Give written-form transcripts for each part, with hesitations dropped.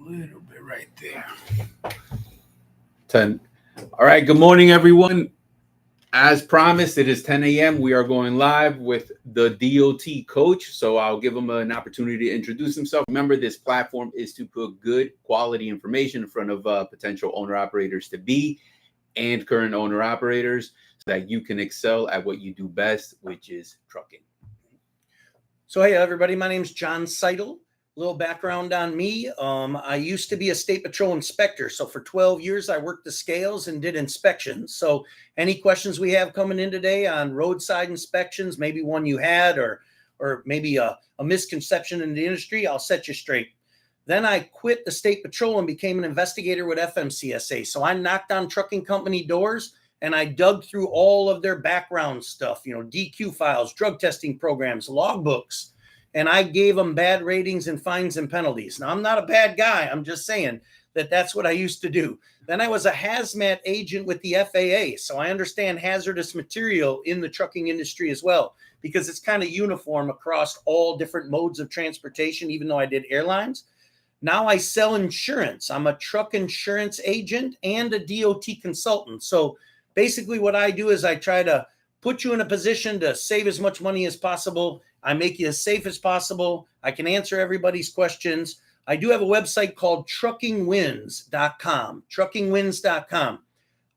little bit right there. 10. All right. Good morning, everyone. As promised, it is 10 a.m. We are going live with the DOT coach. So I'll give him an opportunity to introduce himself. Remember, this platform is to put good quality information in front of potential owner-operators to be and current owner-operators so that you can excel at what you do best, which is trucking. So, hey, everybody, my name's John Seidel. A little background on me. I used to be a state patrol inspector. So for 12 years, I worked the scales and did inspections. So any questions we have coming in today on roadside inspections, maybe one you had or maybe a misconception in the industry, I'll set you straight. Then I quit the state patrol and became an investigator with FMCSA. So I knocked on trucking company doors and I dug through all of their background stuff, DQ files, drug testing programs, logbooks. And I gave them bad ratings and fines and penalties. Now, I'm not a bad guy. I'm just saying that that's what I used to do. Then I was a hazmat agent with the FAA. So I understand hazardous material in the trucking industry as well, because it's kind of uniform across all different modes of transportation, even though I did airlines. Now I sell insurance. I'm a truck insurance agent and a DOT consultant. So basically what I do is I try to put you in a position to save as much money as possible. I make you as safe as possible. I can answer everybody's questions. I do have a website called truckingwins.com, truckingwins.com.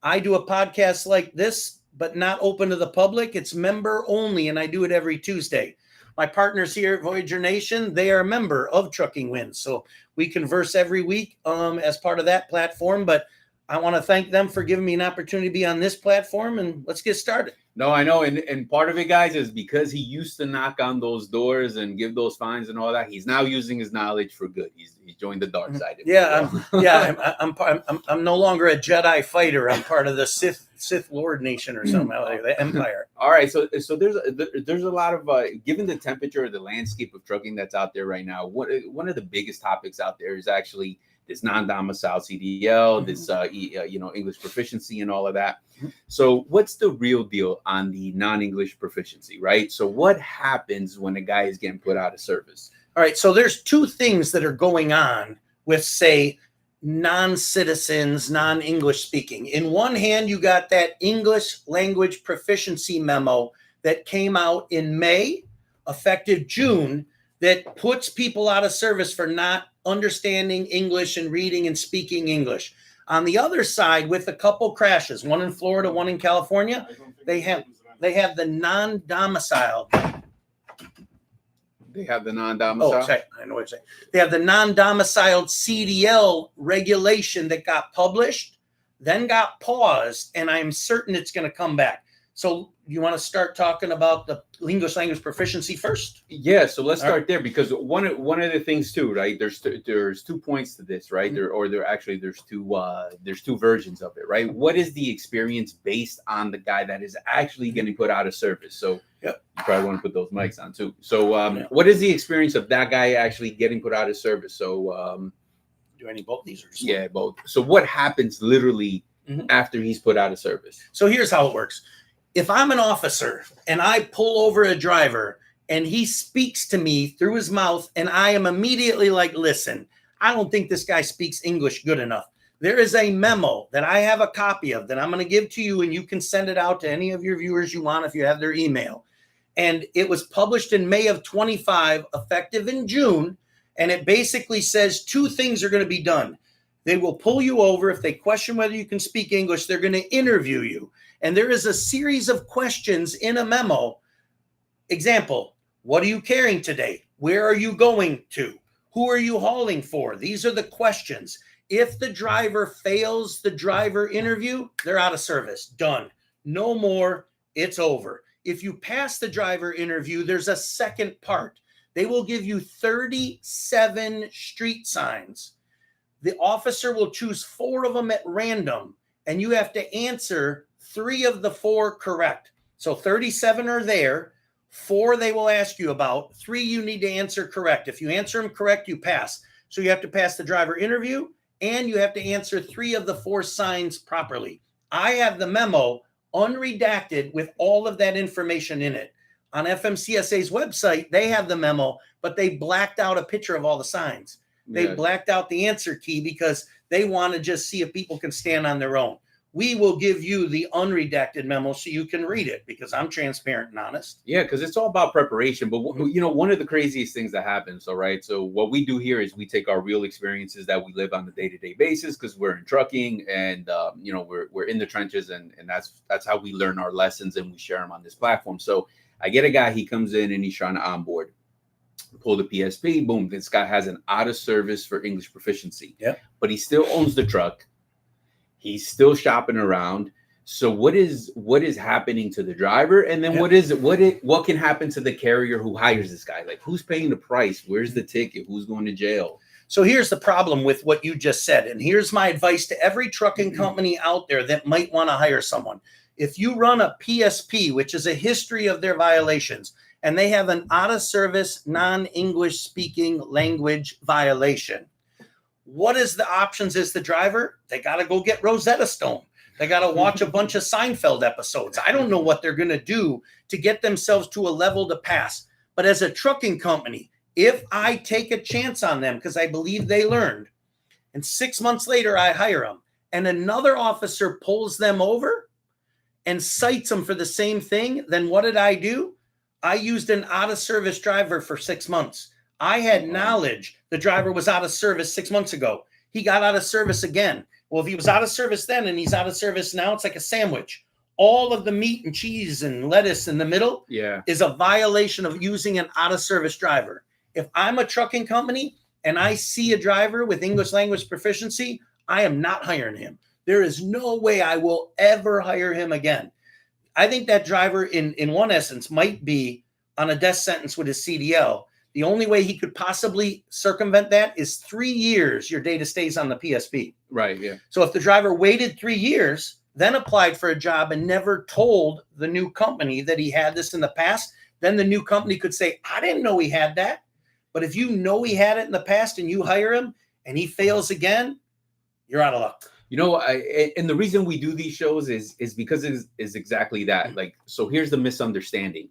I do a podcast like this, but not open to the public. It's member only, and I do it every Tuesday. My partners here at Voyager Nation, they are a member of Trucking Wins. So we converse every week as part of that platform, but I want to thank them for giving me an opportunity to be on this platform, and let's get started. No, I know. And part of it, guys, is because he used to knock on those doors and give those fines and all that. He's now using his knowledge for good. He's joined the dark side. I'm no longer a Jedi fighter. I'm part of the Sith Lord Nation or something like the Empire. All right. So there's a lot of given the temperature of the landscape of trucking that's out there right now. One of the biggest topics out there is actually this non-domicile CDL, this English proficiency and all of that. So what's the real deal on the non-English proficiency, right? So what happens when a guy is getting put out of service? All right, so there's two things that are going on with, say, non-citizens, non-English speaking. In one hand, you got that English language proficiency memo that came out in May, effective June, that puts people out of service for not understanding English and reading and speaking English. On the other side, with a couple crashes, one in Florida, one in California, they have the non-domiciled. They have the non-domiciled. Oh, sorry. I know what you're saying. They have the non-domiciled CDL regulation that got published, then got paused, and I'm certain it's going to come back. So you want to start talking about the English language proficiency first? Yeah, so let's start there, because one of the things too, right? There's 2 points to this, right? There's two versions of it, right? What is the experience based on the guy that is actually getting put out of service? So you probably want to put those mics on too. So what is the experience of that guy actually getting put out of service? So do I need both these? Yeah, both. So what happens literally after he's put out of service? So here's how it works. If I'm an officer and I pull over a driver and he speaks to me through his mouth and I am immediately like, listen, I don't think this guy speaks English good enough. There is a memo that I have a copy of that I'm going to give to you, and you can send it out to any of your viewers you want if you have their email. And it was published in May of 25, effective in June. And it basically says two things are going to be done. They will pull you over. If they question whether you can speak English, they're going to interview you. And there is a series of questions in a memo. Example, what are you carrying today? Where are you going to? Who are you hauling for? These are the questions. If the driver fails the driver interview, they're out of service. Done. No more. It's over. If you pass the driver interview, there's a second part. They will give you 37 street signs. The officer will choose 4 of them at random, and you have to answer 3 of the 4 correct. So 37 are there. 4 they will ask you about. 3 you need to answer correct. If you answer them correct, you pass. So you have to pass the driver interview, and you have to answer 3 of the 4 signs properly. I have the memo unredacted with all of that information in it. On FMCSA's website, they have the memo, but they blacked out a picture of all the signs. They blacked out the answer key because they want to just see if people can stand on their own. We will give you the unredacted memo so you can read it because I'm transparent and honest. Yeah, because it's all about preparation. But, you know, one of the craziest things that happens, so what we do here is we take our real experiences that we live on a day-to-day basis because we're in trucking and, you know, we're in the trenches and that's how we learn our lessons and we share them on this platform. So I get a guy, he comes in and he's trying to onboard, pull the PSP, boom, this guy has an out of service for English proficiency. Yeah. But he still owns the truck. He's still shopping around. So what is happening to the driver? And then what can happen to the carrier who hires this guy? Like, who's paying the price? Where's the ticket? Who's going to jail? So here's the problem with what you just said. And here's my advice to every trucking company out there that might want to hire someone. If you run a PSP, which is a history of their violations, and they have an out of service, non-English speaking language violation, what is the options as the driver? They got to go get Rosetta Stone. They got to watch a bunch of Seinfeld episodes. I don't know what they're going to do to get themselves to a level to pass. But as a trucking company, if I take a chance on them because I believe they learned, and 6 months later I hire them, and another officer pulls them over and cites them for the same thing, then what did I do? I used an out-of-service driver for 6 months. I had knowledge the driver was out of service 6 months ago. He got out of service again. Well, if he was out of service then and he's out of service now, it's like a sandwich. All of the meat and cheese and lettuce in the middle is a violation of using an out-of-service driver. If I'm a trucking company and I see a driver with English language proficiency, I am not hiring him. There is no way I will ever hire him again. I think that driver in one essence might be on a death sentence with his CDL. The only way he could possibly circumvent that is 3 years your data stays on the PSP. Right, yeah. So if the driver waited 3 years, then applied for a job and never told the new company that he had this in the past, then the new company could say, I didn't know he had that. But if you know he had it in the past and you hire him and he fails again, you're out of luck. You know, and the reason we do these shows is because it is exactly that. Like, so here's the misunderstanding.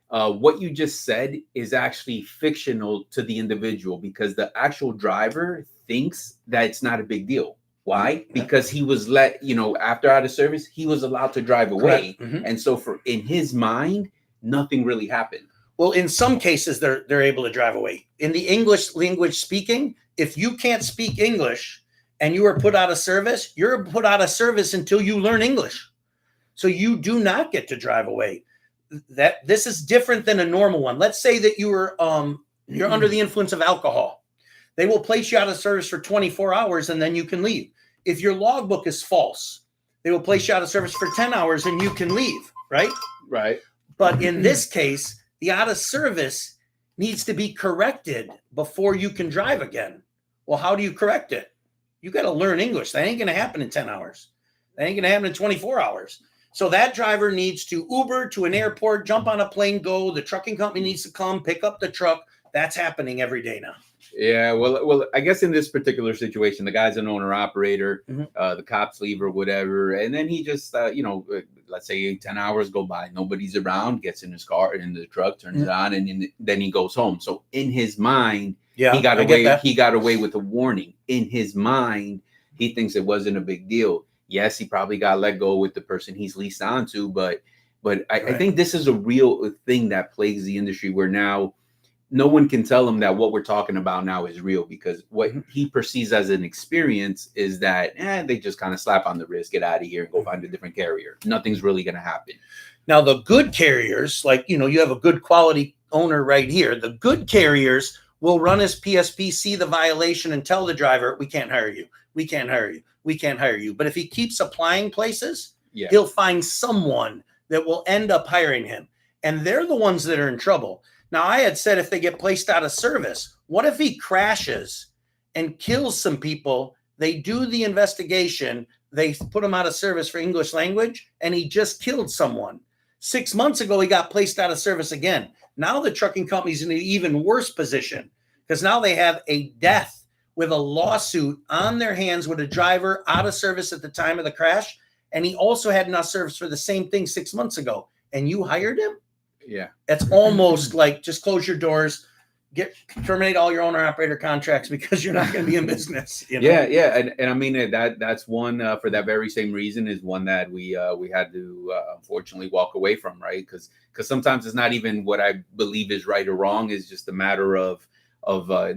What you just said is actually fictional to the individual because the actual driver thinks that it's not a big deal. Why? Because he was after out of service, he was allowed to drive away. Mm-hmm. And so in his mind, nothing really happened. Well, in some cases, they're able to drive away. In the English language speaking, if you can't speak English and you are put out of service, you're put out of service until you learn English. So you do not get to drive away. This is different than a normal one. Let's say that you're under the influence of alcohol. They will place you out of service for 24 hours and then you can leave. If your logbook is false, they will place you out of service for 10 hours and you can leave, right? Right. But in this case, the out of service needs to be corrected before you can drive again. Well, how do you correct it? You got to learn English. That ain't going to happen in 10 hours. That ain't going to happen in 24 hours. So that driver needs to Uber to an airport, jump on a plane, go. The trucking company needs to come, pick up the truck. That's happening every day now. Yeah, well, I guess in this particular situation, the guy's an owner-operator, the cops leave or whatever, and then he just, let's say 10 hours go by, nobody's around, gets in his car, in the truck, turns it on, and then he goes home. So in his mind, he got away with a warning. In his mind, he thinks it wasn't a big deal. Yes, he probably got let go with the person he's leased onto, but I think this is a real thing that plagues the industry where now no one can tell him that what we're talking about now is real because what he perceives as an experience is that they just kind of slap on the wrist, get out of here and go find a different carrier. Nothing's really going to happen. Now, the good carriers, like, you have a good quality owner right here. The good carriers will run his PSP, see the violation and tell the driver, we can't hire you. We can't hire you. We can't hire you. But if he keeps applying places, he'll find someone that will end up hiring him. And they're the ones that are in trouble. Now, I had said if they get placed out of service, what if he crashes and kills some people? They do the investigation. They put him out of service for English language, and he just killed someone. 6 months ago, he got placed out of service again. Now the trucking company's in an even worse position because now they have a death with a lawsuit on their hands with a driver out of service at the time of the crash. And he also had enough service for the same thing 6 months ago. And you hired him? Yeah. That's almost like just close your doors. terminate all your owner operator contracts because you're not going to be in business. You know? Yeah. And I mean, that's one for that very same reason is one that we had to unfortunately walk away from, right? Because sometimes it's not even what I believe is right or wrong. It's just a matter of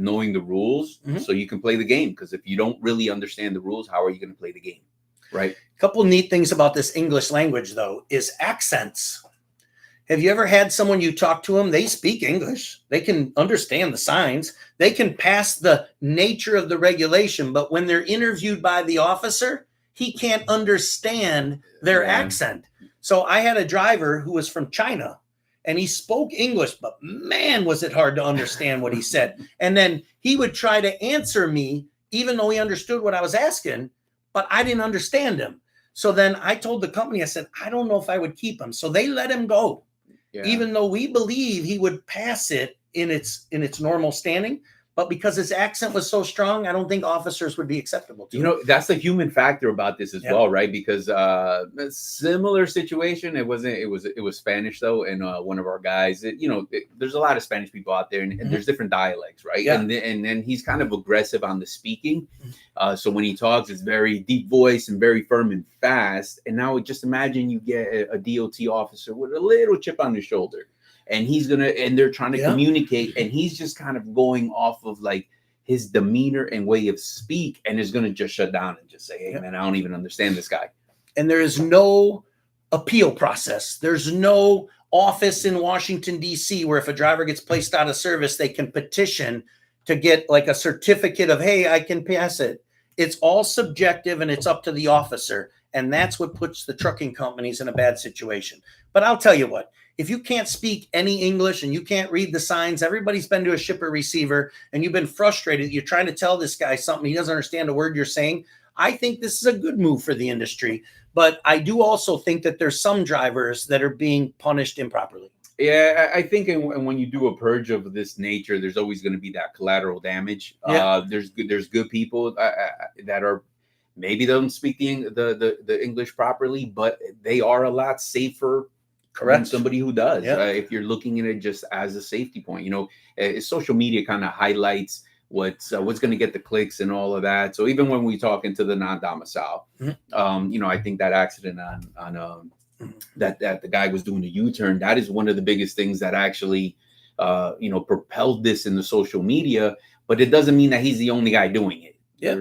knowing the rules so you can play the game. Because if you don't really understand the rules, how are you going to play the game? Right. A couple neat things about this English language, though, is accents. Have you ever had someone you talk to them? They speak English. They can understand the signs. They can pass the nature of the regulation. But when they're interviewed by the officer, he can't understand their accent. So I had a driver who was from China and he spoke English, but man, was it hard to understand what he said. And then he would try to answer me, even though he understood what I was asking, but I didn't understand him. So then I told the company, I said, I don't know if I would keep him. So they let him go. Yeah. Even though we believe he would pass it in its normal standing, but because his accent was so strong, I don't think officers would be acceptable to. You know, that's the human factor about this as well, right? Because a similar situation. It was Spanish though, and one of our guys. There's a lot of Spanish people out there, and there's different dialects, right? Yeah. And then he's kind of aggressive on the speaking. So when he talks, it's very deep voice and very firm and fast. And now just imagine you get a DOT officer with a little chip on his shoulder. And they're trying to communicate, and he's just kind of going off of like his demeanor and way of speak, and is going to just shut down and just say, hey, man, I don't even understand this guy. And there is no appeal process. There's no office in Washington, D.C. where if a driver gets placed out of service, they can petition to get like a certificate of, hey, I can pass it. It's all subjective and it's up to the officer. And that's what puts the trucking companies in a bad situation. But I'll tell you what, if you can't speak any English and you can't read the signs, everybody's been to a shipper receiver and you've been frustrated. You're trying to tell this guy something. He doesn't understand a word you're saying. I think this is a good move for the industry. But I do also think that there's some drivers that are being punished improperly. Yeah, I think when you do a purge of this nature, there's always going to be that collateral damage. Yeah. There's good people that are maybe they don't speak the English properly, but they are a lot safer. Correct. Than somebody who does. Yeah. If you're looking at it just as a safety point, social media kind of highlights what's going to get the clicks and all of that. So even when we talk into the non-domicile, I think that accident on that the guy was doing the U-turn, that is one of the biggest things that actually propelled this in the social media. But it doesn't mean that he's the only guy doing it. Yeah.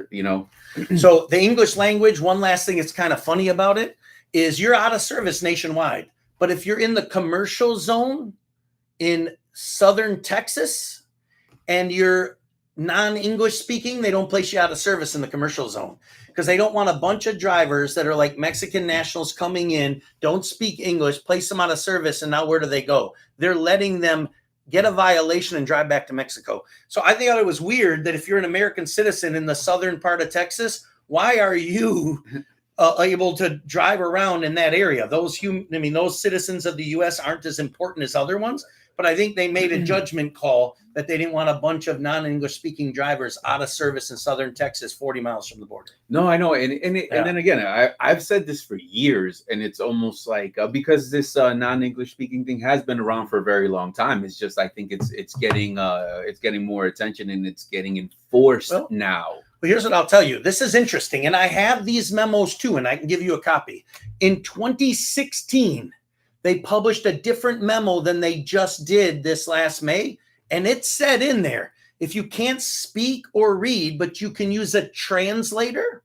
So the English language, one last thing that's kind of funny about it is you're out of service nationwide. But if you're in the commercial zone in southern Texas and you're non-English speaking, they don't place you out of service in the commercial zone because they don't want a bunch of drivers that are like Mexican nationals coming in, don't speak English, place them out of service, and now where do they go? They're letting them get a violation and drive back to Mexico. So I think it was weird that if you're an American citizen in the southern part of Texas, why are you able to drive around in that area? Those citizens of the U.S. aren't as important as other ones, but I think they made a judgment call that they didn't want a bunch of non-English speaking drivers out of service in southern Texas, 40 miles from the border. No, I know. And then again, I've said this for years, and it's almost like because this non-English speaking thing has been around for a very long time. It's just I think it's getting more attention and it's getting enforced now. Well, here's what I'll tell you. This is interesting. And I have these memos too, and I can give you a copy. In 2016, they published a different memo than they just did this last May. And it said in there, if you can't speak or read, but you can use a translator,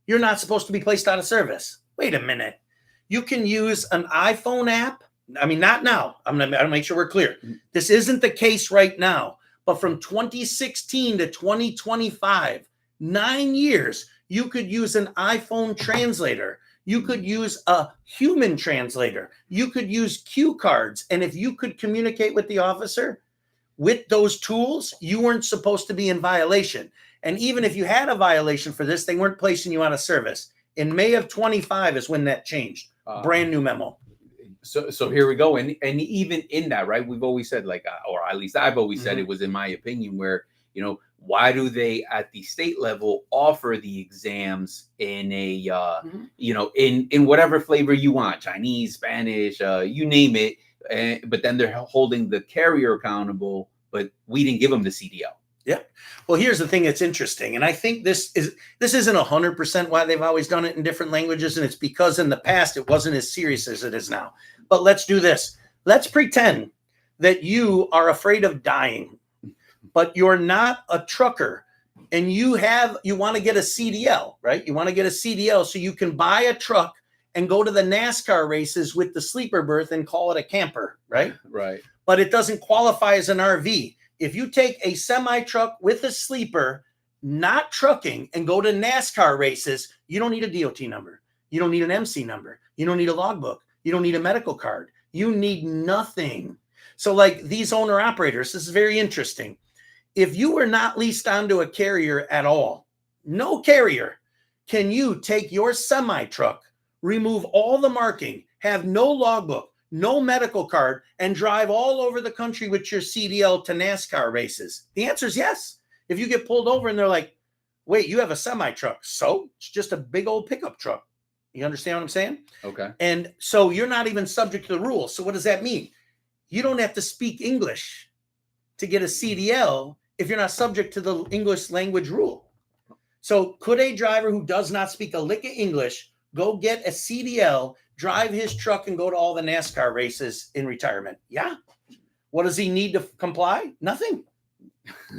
you're not supposed to be placed out of service. Wait a minute. You can use an iPhone app. I mean, not now. I'm going to make sure we're clear. This isn't the case right now. But from 2016 to 2025, 9 years, you could use an iPhone translator. You could use a human translator. You could use cue cards. And if you could communicate with the officer with those tools, you weren't supposed to be in violation. And even if you had a violation for this, they weren't placing you out of service. In May of 25 is when that changed. Brand new memo. So here we go. And even in that, right, we've always said or at least I've always said it was in my opinion where, why do they at the state level offer the exams in a, in whatever flavor you want, Chinese, Spanish, you name it. But then they're holding the carrier accountable but we didn't give them the CDL. Yeah. Well, here's the thing that's interesting. And I think this isn't 100% why they've always done it in different languages. And it's because in the past, it wasn't as serious as it is now. But let's do this. Let's pretend that you are afraid of dying, but you're not a trucker and you want to get a CDL, right? You want to get a CDL so you can buy a truck and go to the NASCAR races with the sleeper berth and call it a camper, right? Right. But it doesn't qualify as an RV. If you take a semi-truck with a sleeper, not trucking, and go to NASCAR races, you don't need a DOT number. You don't need an MC number. You don't need a logbook. You don't need a medical card. You need nothing. So like these owner operators, this is very interesting. If you were not leased onto a carrier at all, no carrier, can you take your semi-truck, remove all the marking, have no logbook, no medical card, and drive all over the country with your CDL to NASCAR races? The answer is yes. If you get pulled over and they're like, wait, you have a semi-truck. So it's just a big old pickup truck. You understand what I'm saying? Okay. And so you're not even subject to the rules. So what does that mean? You don't have to speak English to get a CDL if you're not subject to the English language rule. So could a driver who does not speak a lick of English go get a CDL, drive his truck, and go to all the NASCAR races in retirement? Yeah. What does he need to comply? Nothing.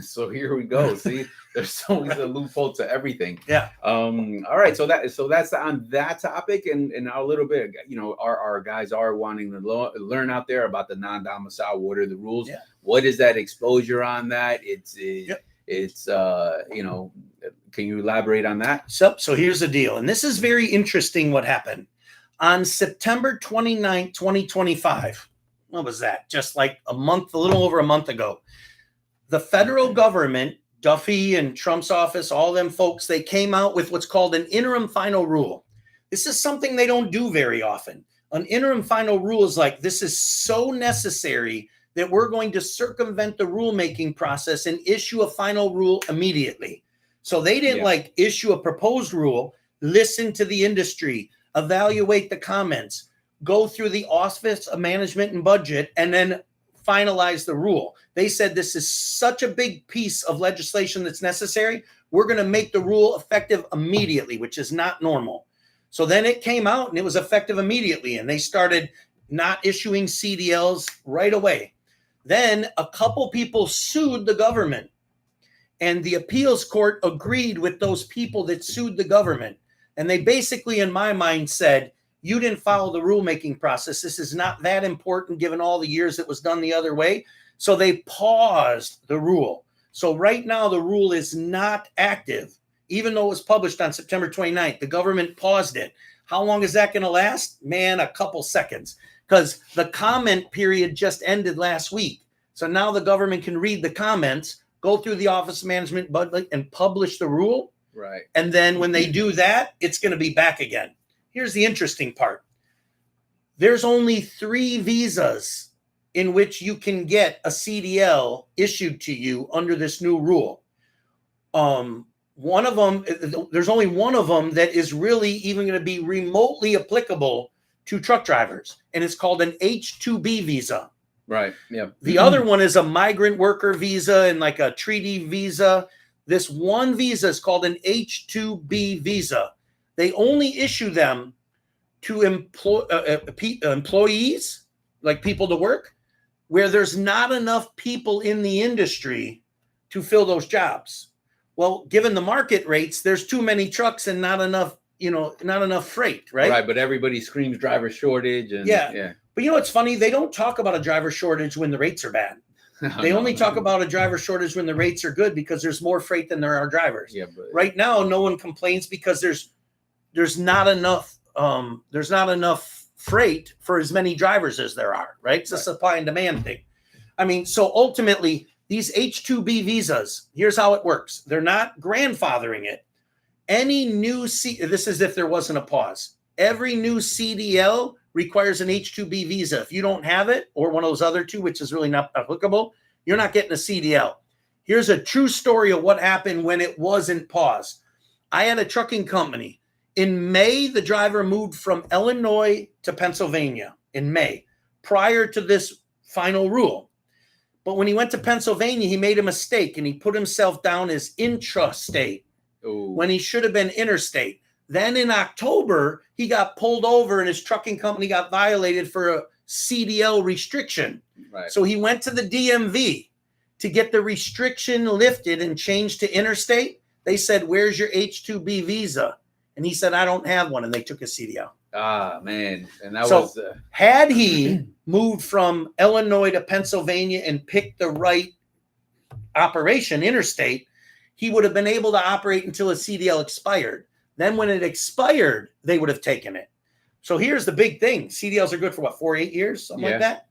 So here we go. See, there's always a loophole to everything. Yeah. All right. So that's on that topic, and a little bit, our guys are wanting to learn out there about the non-domicile. What are the rules? Yeah. What is that exposure on that? Yep. Can you elaborate on that? So here's the deal. And this is very interesting what happened. On September 29th, 2025, what was that? Just like a little over a month ago, the federal government, Duffy and Trump's office, all them folks, they came out with what's called an interim final rule. This is something they don't do very often. An interim final rule is like, this is so necessary that we're going to circumvent the rulemaking process and issue a final rule immediately. So they didn't issue a proposed rule, listen to the industry, evaluate the comments, go through the Office of Management and Budget, and then finalize the rule. They said this is such a big piece of legislation that's necessary. We're going to make the rule effective immediately, which is not normal. So then it came out and it was effective immediately, and they started not issuing CDLs right away. Then a couple people sued the government, and the appeals court agreed with those people that sued the government. And they basically, in my mind, said, you didn't follow the rulemaking process. This is not that important given all the years it was done the other way. So they paused the rule. So right now the rule is not active, even though it was published on September 29th. The government paused it. How long is that going to last? Man, a couple seconds, because the comment period just ended last week. So now the government can read the comments, go through the Office of Management Budget, and publish the rule. Right. And then when they do that, it's going to be back again. Here's the interesting part. There's only 3 visas in which you can get a CDL issued to you under this new rule. One of them, there's only one of them that is really even going to be remotely applicable to truck drivers, and it's called an H-2B visa. Right. Yeah. The other one is a migrant worker visa and like a treaty visa. This one visa is called an H-2B visa. They only issue them to employees, like people to work, where there's not enough people in the industry to fill those jobs. Well, given the market rates, there's too many trucks and not enough freight, right? Right, but everybody screams driver shortage. And yeah. But it's funny, they don't talk about a driver shortage when the rates are bad. They only talk about a driver shortage when the rates are good, because there's more freight than there are drivers. Yeah, but right now, no one complains because there's not enough freight for as many drivers as there are, right? It's a supply and demand thing. I mean, so ultimately, these H-2B visas, here's how it works. They're not grandfathering it. Any new this is if there wasn't a pause. Every new CDL requires an H-2B visa. If you don't have it, or one of those other two, which is really not applicable, you're not getting a CDL. Here's a true story of what happened when it wasn't paused. I had a trucking company. In May, the driver moved from Illinois to Pennsylvania in May, prior to this final rule. But when he went to Pennsylvania, he made a mistake and he put himself down as intrastate when he should have been interstate. Then in October, he got pulled over and his trucking company got violated for a CDL restriction. Right. So he went to the DMV to get the restriction lifted and changed to interstate. They said, "Where's your H-2B visa?" And he said, "I don't have one." And they took his CDL. Ah, man. And that So was had he moved from Illinois to Pennsylvania and picked the right operation, interstate, he would have been able to operate until his CDL expired. Then when it expired, they would have taken it. So here's the big thing. CDLs are good for what, 4 to 8 years, something like that?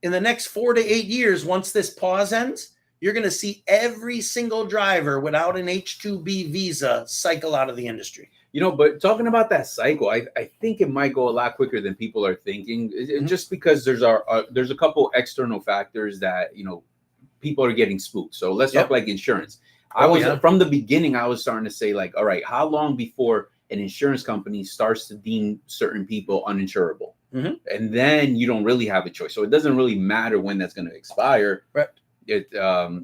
In the next 4 to 8 years, once this pause ends, you're going to see every single driver without an H-2B visa cycle out of the industry. You know, but talking about that cycle, I think it might go a lot quicker than people are thinking, just because there's a couple external factors that, you know, people are getting spooked. So let's talk like insurance. From the beginning, I was starting to say, like, all right, how long before an insurance company starts to deem certain people uninsurable? And then you don't really have a choice. So it doesn't really matter when that's going to expire. Right.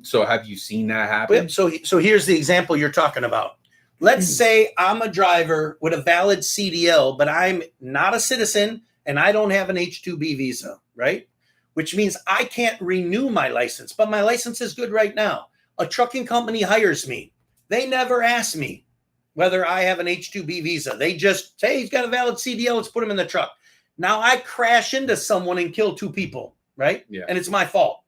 So have you seen that happen? So here's the example you're talking about. Let's say I'm a driver with a valid CDL, but I'm not a citizen and I don't have an H-2B visa, right? Which means I can't renew my license, but my license is good right now. A trucking company hires me. They never ask me whether I have an H-2B visa. They just say, he's got a valid CDL, let's put him in the truck. Now I crash into someone and kill 2 people, right? Yeah. And it's my fault.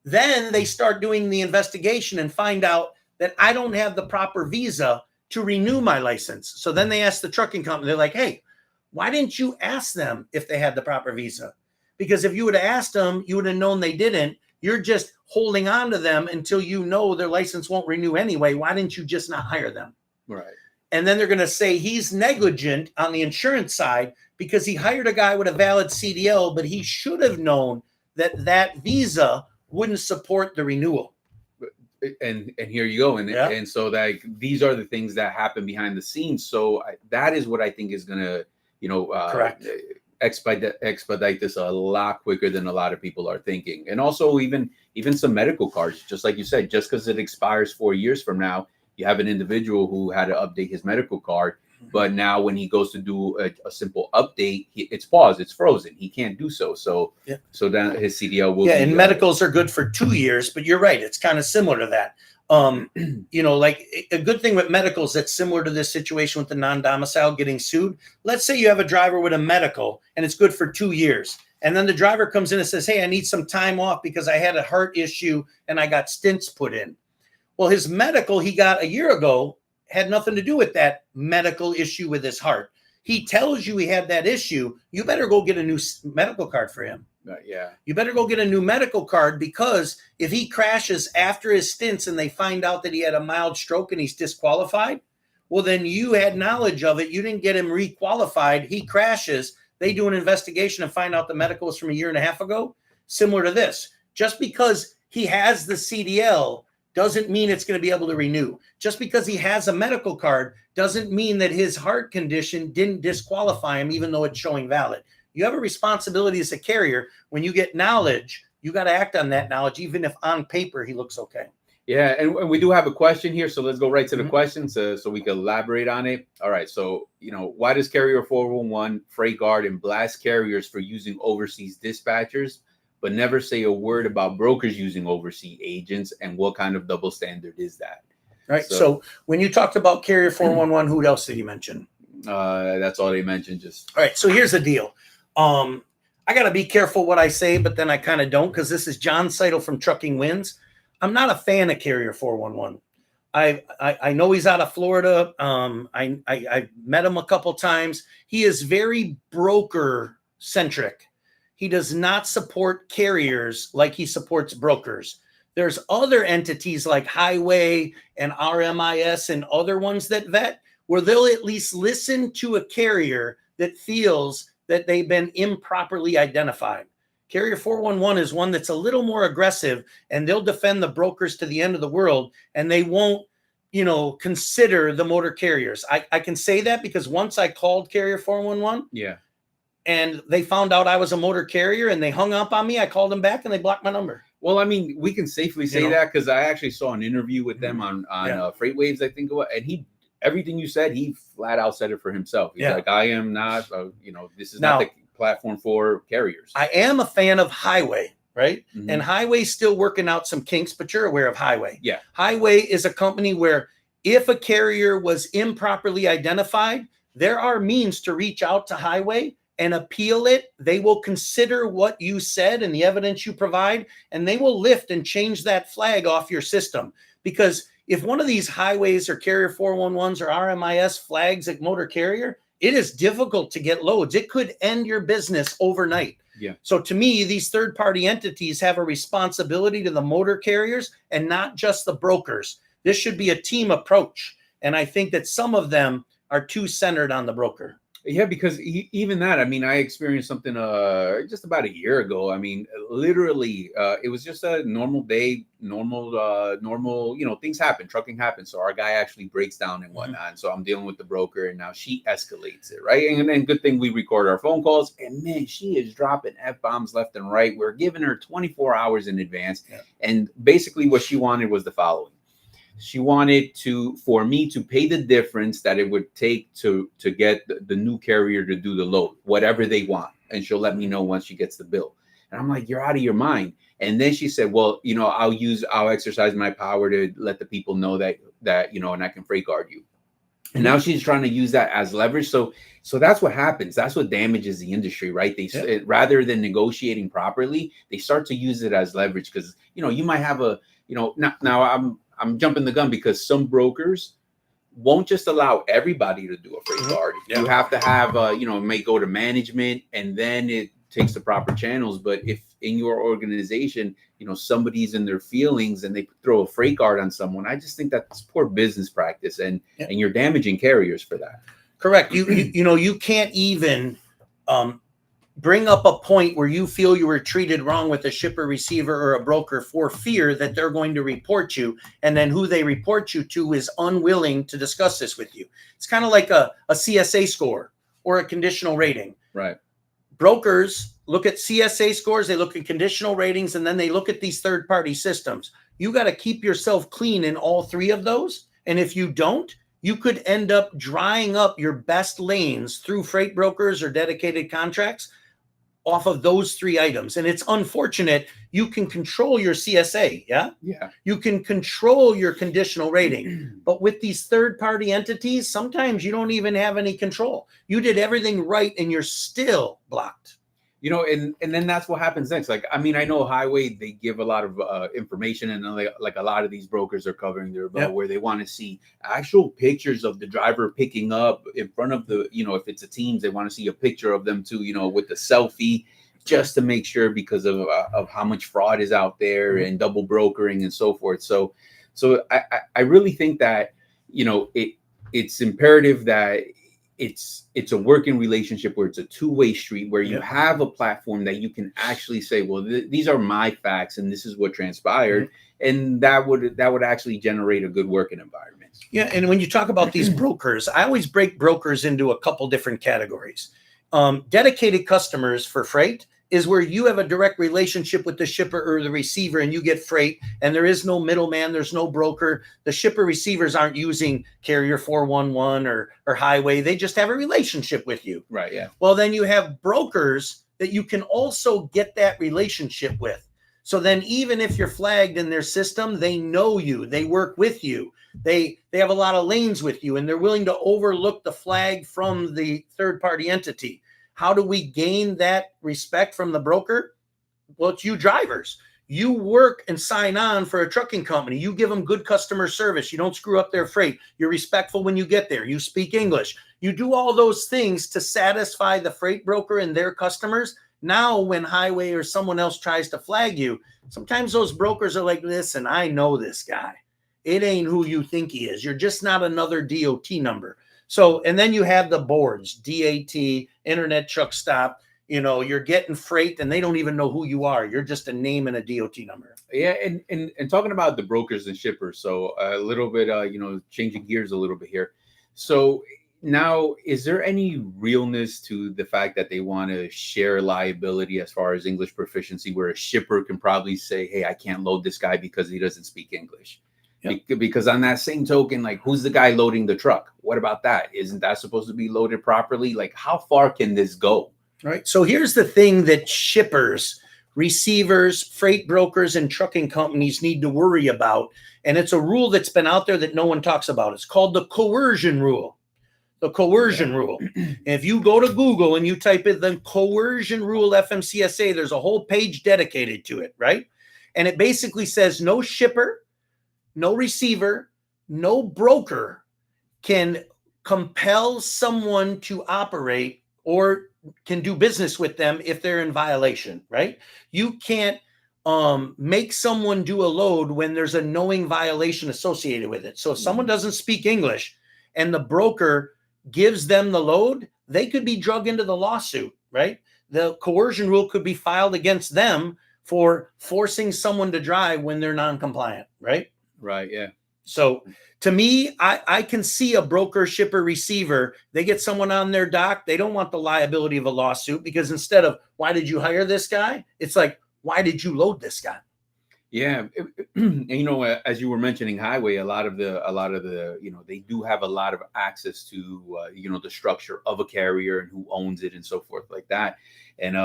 Then they start doing the investigation and find out that I don't have the proper visa to renew my license. So then they ask the trucking company, they're like, "Hey, why didn't you ask them if they had the proper visa? Because if you would have asked them, you would have known they didn't. You're just holding on to them until you know their license won't renew anyway. Why didn't you just not hire them?" Right. And then they're going to say he's negligent on the insurance side because he hired a guy with a valid CDL, but he should have known that that visa wouldn't support the renewal. And here you go. And so like these are the things that happen behind the scenes. So that is what I think is going to, you know, Correct. expedite this a lot quicker than a lot of people are thinking. And also even some medical cards, just like you said, just because it expires 4 years from now, you have an individual who had to update his medical card. But now when he goes to do a simple update, it's paused, it's frozen. He can't do so. So then his CDL will be. And medicals are good for 2 years, but you're right. It's kind of similar to that. You know, like a good thing with medicals that's similar to this situation with the non-domicile getting sued. Let's say you have a driver with a medical and it's good for 2 years. And then the driver comes in and says, "Hey, I need some time off because I had a heart issue and I got stents put in." Well, his medical he got a year ago had nothing to do with that medical issue with his heart. He tells you he had that issue. You better go get a new medical card for him. You better go get a new medical card, because if he crashes after his stints and they find out that he had a mild stroke and he's disqualified, well, then you had knowledge of it. You didn't get him requalified. He crashes. They do an investigation and find out the medical was from 1.5 years ago. Similar to this. Just because he has the CDL doesn't mean it's going to be able to renew. Just because he has a medical card doesn't mean that his heart condition didn't disqualify him, even though it's showing valid. You have a responsibility as a carrier. When you get knowledge, you got to act on that knowledge, even if on paper he looks okay. Yeah, and we do have a question here, so let's go right to the question so we can elaborate on it. All right, so, you know, why does Carrier 411, Freight Guard, and blast carriers for using overseas dispatchers, but never say a word about brokers using overseas agents, and what kind of double standard is that? Right. So when you talked about Carrier 411, who else did he mention? That's all they mentioned. All right. So here's the deal. I got to be careful what I say, but then I kind of don't, because this is John Seidel from Trucking Wins. I'm not a fan of Carrier 411. I know he's out of Florida. I met him a couple times. He is very broker centric. He does not support carriers like he supports brokers. There's other entities like Highway and RMIS and other ones that vet, where they'll at least listen to a carrier that feels that they've been improperly identified. Carrier 411 is one that's a little more aggressive, and they'll defend the brokers to the end of the world, and they won't, you know, consider the motor carriers. I can say that because once I called Carrier 411. Yeah. And they found out I was a motor carrier and they hung up on me. I called them back and they blocked my number. Well, I mean, we can safely say that because I actually saw an interview with them on Freight Waves, I think it was, and everything you said, he flat out said it for himself. He's like, I am not, this is not the platform for carriers. I am a fan of Highway, right? And Highway's still working out some kinks, but you're aware of Highway. Yeah. Highway is a company where if a carrier was improperly identified, there are means to reach out to Highway and appeal it. They will consider what you said and the evidence you provide, and they will lift and change that flag off your system. Because if one of these highways or carrier 411s or RMIS flags at motor carrier, it is difficult to get loads. It could end your business overnight. Yeah. So to me, these third-party entities have a responsibility to the motor carriers and not just the brokers. This should be a team approach. And I think that some of them are too centered on the broker. Yeah, because even that, I mean, I experienced something just about a year ago. I mean, literally, it was just a normal day, normal, things happen, trucking happens. So our guy actually breaks down and whatnot. And so I'm dealing with the broker, and now she escalates it, right? And then good thing we record our phone calls, and man, she is dropping F-bombs left and right. We're giving her 24 hours in advance. Yeah. And basically what she wanted was the following. She wanted for me to pay the difference that it would take to get the new carrier to do the load, whatever they want. And she'll let me know once she gets the bill. And I'm like, you're out of your mind. And then she said, well, I'll exercise my power to let the people know that, and I can freight guard you. And now she's trying to use that as leverage. So that's what happens. That's what damages the industry, right? Rather than negotiating properly, they start to use it as leverage because, you might have now I'm jumping the gun because some brokers won't just allow everybody to do a freight guard. You have to have, it may go to management and then it takes the proper channels. But if in your organization, somebody's in their feelings and they throw a freight guard on someone, I just think that's poor business practice and you're damaging carriers for that. Correct. You can't even bring up a point where you feel you were treated wrong with a shipper, receiver, or a broker for fear that they're going to report you. And then who they report you to is unwilling to discuss this with you. It's kind of like a CSA score or a conditional rating. Right. Brokers look at CSA scores, they look at conditional ratings, and then they look at these third-party systems. You got to keep yourself clean in all three of those. And if you don't, you could end up drying up your best lanes through freight brokers or dedicated contracts off of those three items. And it's unfortunate. You can control your CSA. Yeah. You can control your conditional rating, but with these third-party entities, sometimes you don't even have any control. You did everything right and you're still blocked. And then that's what happens next. Like, I mean, I know Highway, they give a lot of information, and like a lot of these brokers are covering their about where they want to see actual pictures of the driver picking up in front of the, if it's a Teams, they want to see a picture of them too, with the selfie, just to make sure because of how much fraud is out there and double brokering and so forth. So I really think that, it's imperative that it's a working relationship where it's a two-way street, where you have a platform that you can actually say, well, these are my facts and this is what transpired. And that would actually generate a good working environment. Yeah. And when you talk about these brokers, I always break brokers into a couple different categories. Dedicated customers for freight is where you have a direct relationship with the shipper or the receiver and you get freight and there is no middleman, there's no broker. The shipper receivers aren't using carrier 411 or Highway. They just have a relationship with you. Right. Yeah. Well, then you have brokers that you can also get that relationship with. So then even if you're flagged in their system, they know you, they work with you. They have a lot of lanes with you and they're willing to overlook the flag from the third-party entity. How do we gain that respect from the broker? Well, it's you drivers. You work and sign on for a trucking company. You give them good customer service. You don't screw up their freight. You're respectful when you get there. You speak English. You do all those things to satisfy the freight broker and their customers. Now, when Highway or someone else tries to flag you, sometimes those brokers are like, listen, I know this guy. It ain't who you think he is. You're just not another DOT number. So, and then you have the boards, DAT, Internet Truck Stop, you're getting freight and they don't even know who you are. You're just a name and a DOT number. Yeah. And talking about the brokers and shippers. So a little bit, changing gears a little bit here. So Now, is there any realness to the fact that they want to share liability as far as English proficiency, where a shipper can probably say, hey, I can't load this guy because he doesn't speak English? Yep. Because on that same token, like, who's the guy loading the truck? What about that? Isn't that supposed to be loaded properly? Like, how far can this go? Right. So here's the thing that shippers, receivers, freight brokers, and trucking companies need to worry about. And it's a rule that's been out there that no one talks about. It's called the coercion rule. The coercion rule. And if you go to Google and you type in the coercion rule FMCSA, there's a whole page dedicated to it, right? And it basically says no shipper, no receiver, no broker can compel someone to operate or can do business with them if they're in violation, right? You can't make someone do a load when there's a knowing violation associated with it. So if someone doesn't speak English and the broker gives them the load, they could be drug into the lawsuit, right? The coercion rule could be filed against them for forcing someone to drive when they're non-compliant, right? Right, yeah. So to me, I can see a broker, shipper, receiver. They get someone on their dock. They don't want the liability of a lawsuit, because instead of why did you hire this guy, it's like, why did you load this guy? Yeah, and as you were mentioning highway, a lot of the, they do have a lot of access to, the structure of a carrier and who owns it and so forth like that. And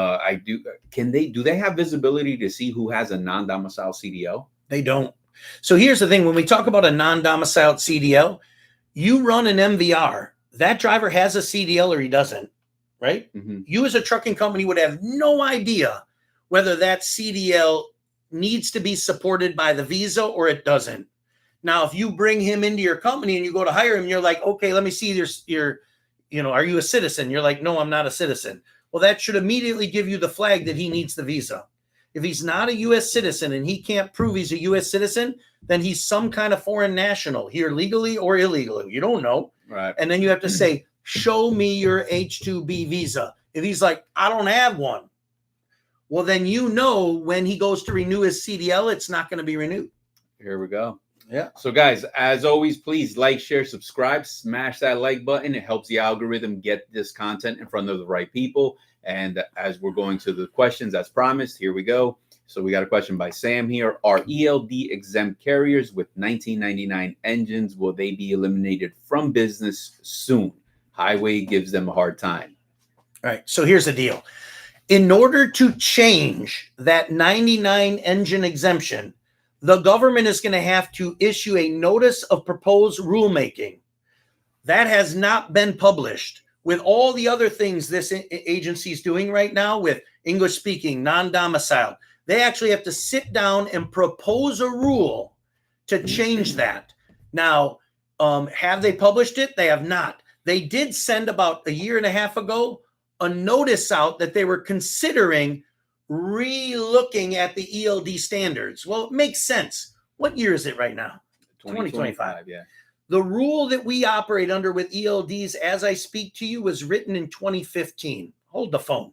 do they have visibility to see who has a non-domicile CDL? They don't. So here's the thing. When we talk about a non-domiciled CDL, you run an MVR. That driver has a CDL or he doesn't, right? Mm-hmm. You as a trucking company would have no idea whether that CDL needs to be supported by the visa or it doesn't. Now, if you bring him into your company and you go to hire him, you're like, okay, let me see your are you a citizen? You're like, no, I'm not a citizen. Well, that should immediately give you the flag that he needs the visa. If he's not a U.S. citizen and he can't prove he's a U.S. citizen, then he's some kind of foreign national here legally or illegally. You don't know. Right. And then you have to say, show me your H-2B visa. If he's like, I don't have one, well, then when he goes to renew his CDL, it's not going to be renewed. Here we go. Yeah. So, guys, as always, please like, share, subscribe, smash that like button. It helps the algorithm get this content in front of the right people. And as we're going to the questions, as promised, here we go. So we got a question by Sam here. Are ELD exempt carriers with 1999 engines, will they be eliminated from business soon? Highway gives them a hard time. All right. So here's the deal. In order to change that 99 engine exemption, the government is going to have to issue a notice of proposed rulemaking. That has not been published. With all the other things this agency is doing right now with English speaking, non-domiciled, they actually have to sit down and propose a rule to change that. Now, have they published it? They have not. They did send about a year and a half ago a notice out that they were considering re-looking at the ELD standards. Well, it makes sense. What year is it right now? 2025. Yeah. The rule that we operate under with ELDs as I speak to you was written in 2015. Hold the phone.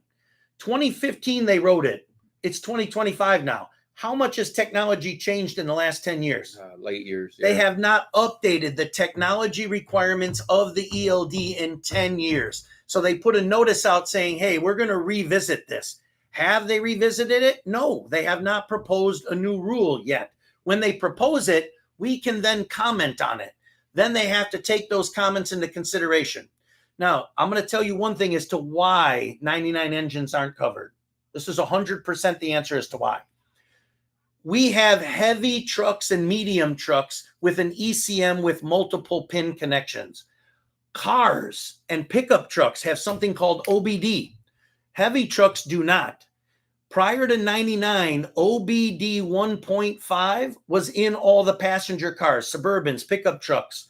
2015, they wrote it. It's 2025 now. How much has technology changed in the last 10 years? Late years. Yeah. They have not updated the technology requirements of the ELD in 10 years. So they put a notice out saying, hey, we're going to revisit this. Have they revisited it? No, they have not proposed a new rule yet. When they propose it, we can then comment on it. Then they have to take those comments into consideration. Now, I'm going to tell you one thing as to why 99 engines aren't covered. This is 100% the answer as to why. We have heavy trucks and medium trucks with an ECM with multiple pin connections. Cars and pickup trucks have something called OBD. Heavy trucks do not. Prior to 99, OBD 1.5 was in all the passenger cars, Suburbans, pickup trucks.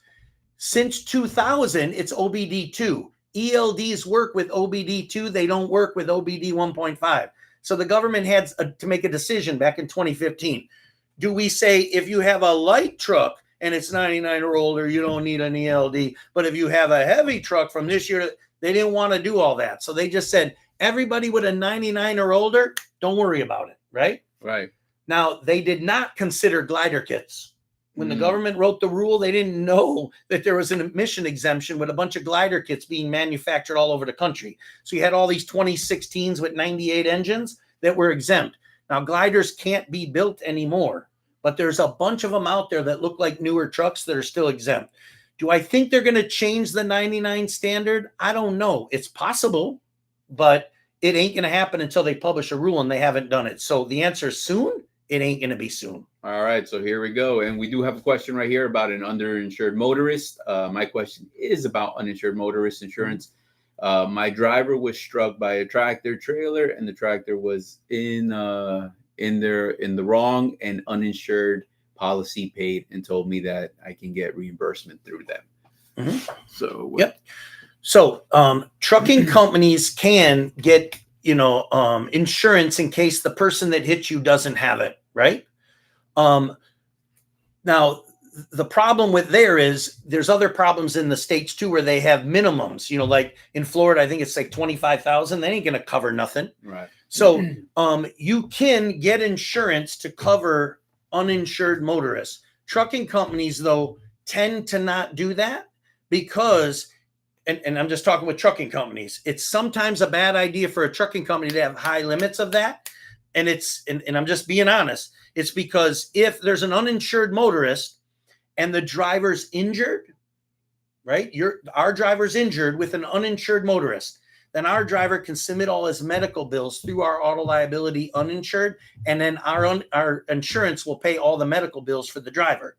Since 2000, it's OBD 2. ELDs work with OBD 2. They don't work with OBD 1.5. So the government had to make a decision back in 2015. Do we say if you have a light truck and it's 99 or older, you don't need an ELD? But if you have a heavy truck from this year, they didn't want to do all that. So they just said, everybody with a 99 or older, don't worry about it, right? Right. Now, they did not consider glider kits. When the government wrote the rule, they didn't know that there was an emission exemption with a bunch of glider kits being manufactured all over the country. So you had all these 2016s with 98 engines that were exempt. Now, gliders can't be built anymore, but there's a bunch of them out there that look like newer trucks that are still exempt. Do I think they're going to change the 99 standard? I don't know. It's possible, but it ain't going to happen until they publish a rule, and they haven't done it. So the answer is soon. It ain't going to be soon. All right, so here we go. And we do have a question right here about an underinsured motorist. My question is about uninsured motorist insurance. My driver was struck by a tractor trailer, and the tractor was in the wrong and uninsured policy paid, and told me that I can get reimbursement through them. So yep. So trucking companies can get insurance in case the person that hit you doesn't have it, right? Now, the problem with there's other problems in the states too, where they have minimums, like in Florida, I think it's like 25,000. They ain't going to cover nothing. Right. So you can get insurance to cover uninsured motorists. Trucking companies, though, tend to not do that because, and I'm just talking with trucking companies, it's sometimes a bad idea for a trucking company to have high limits of that. And and I'm just being honest, it's because if there's an uninsured motorist and the driver's injured, right? Our driver's injured with an uninsured motorist, then our driver can submit all his medical bills through our auto liability uninsured, and then our insurance will pay all the medical bills for the driver.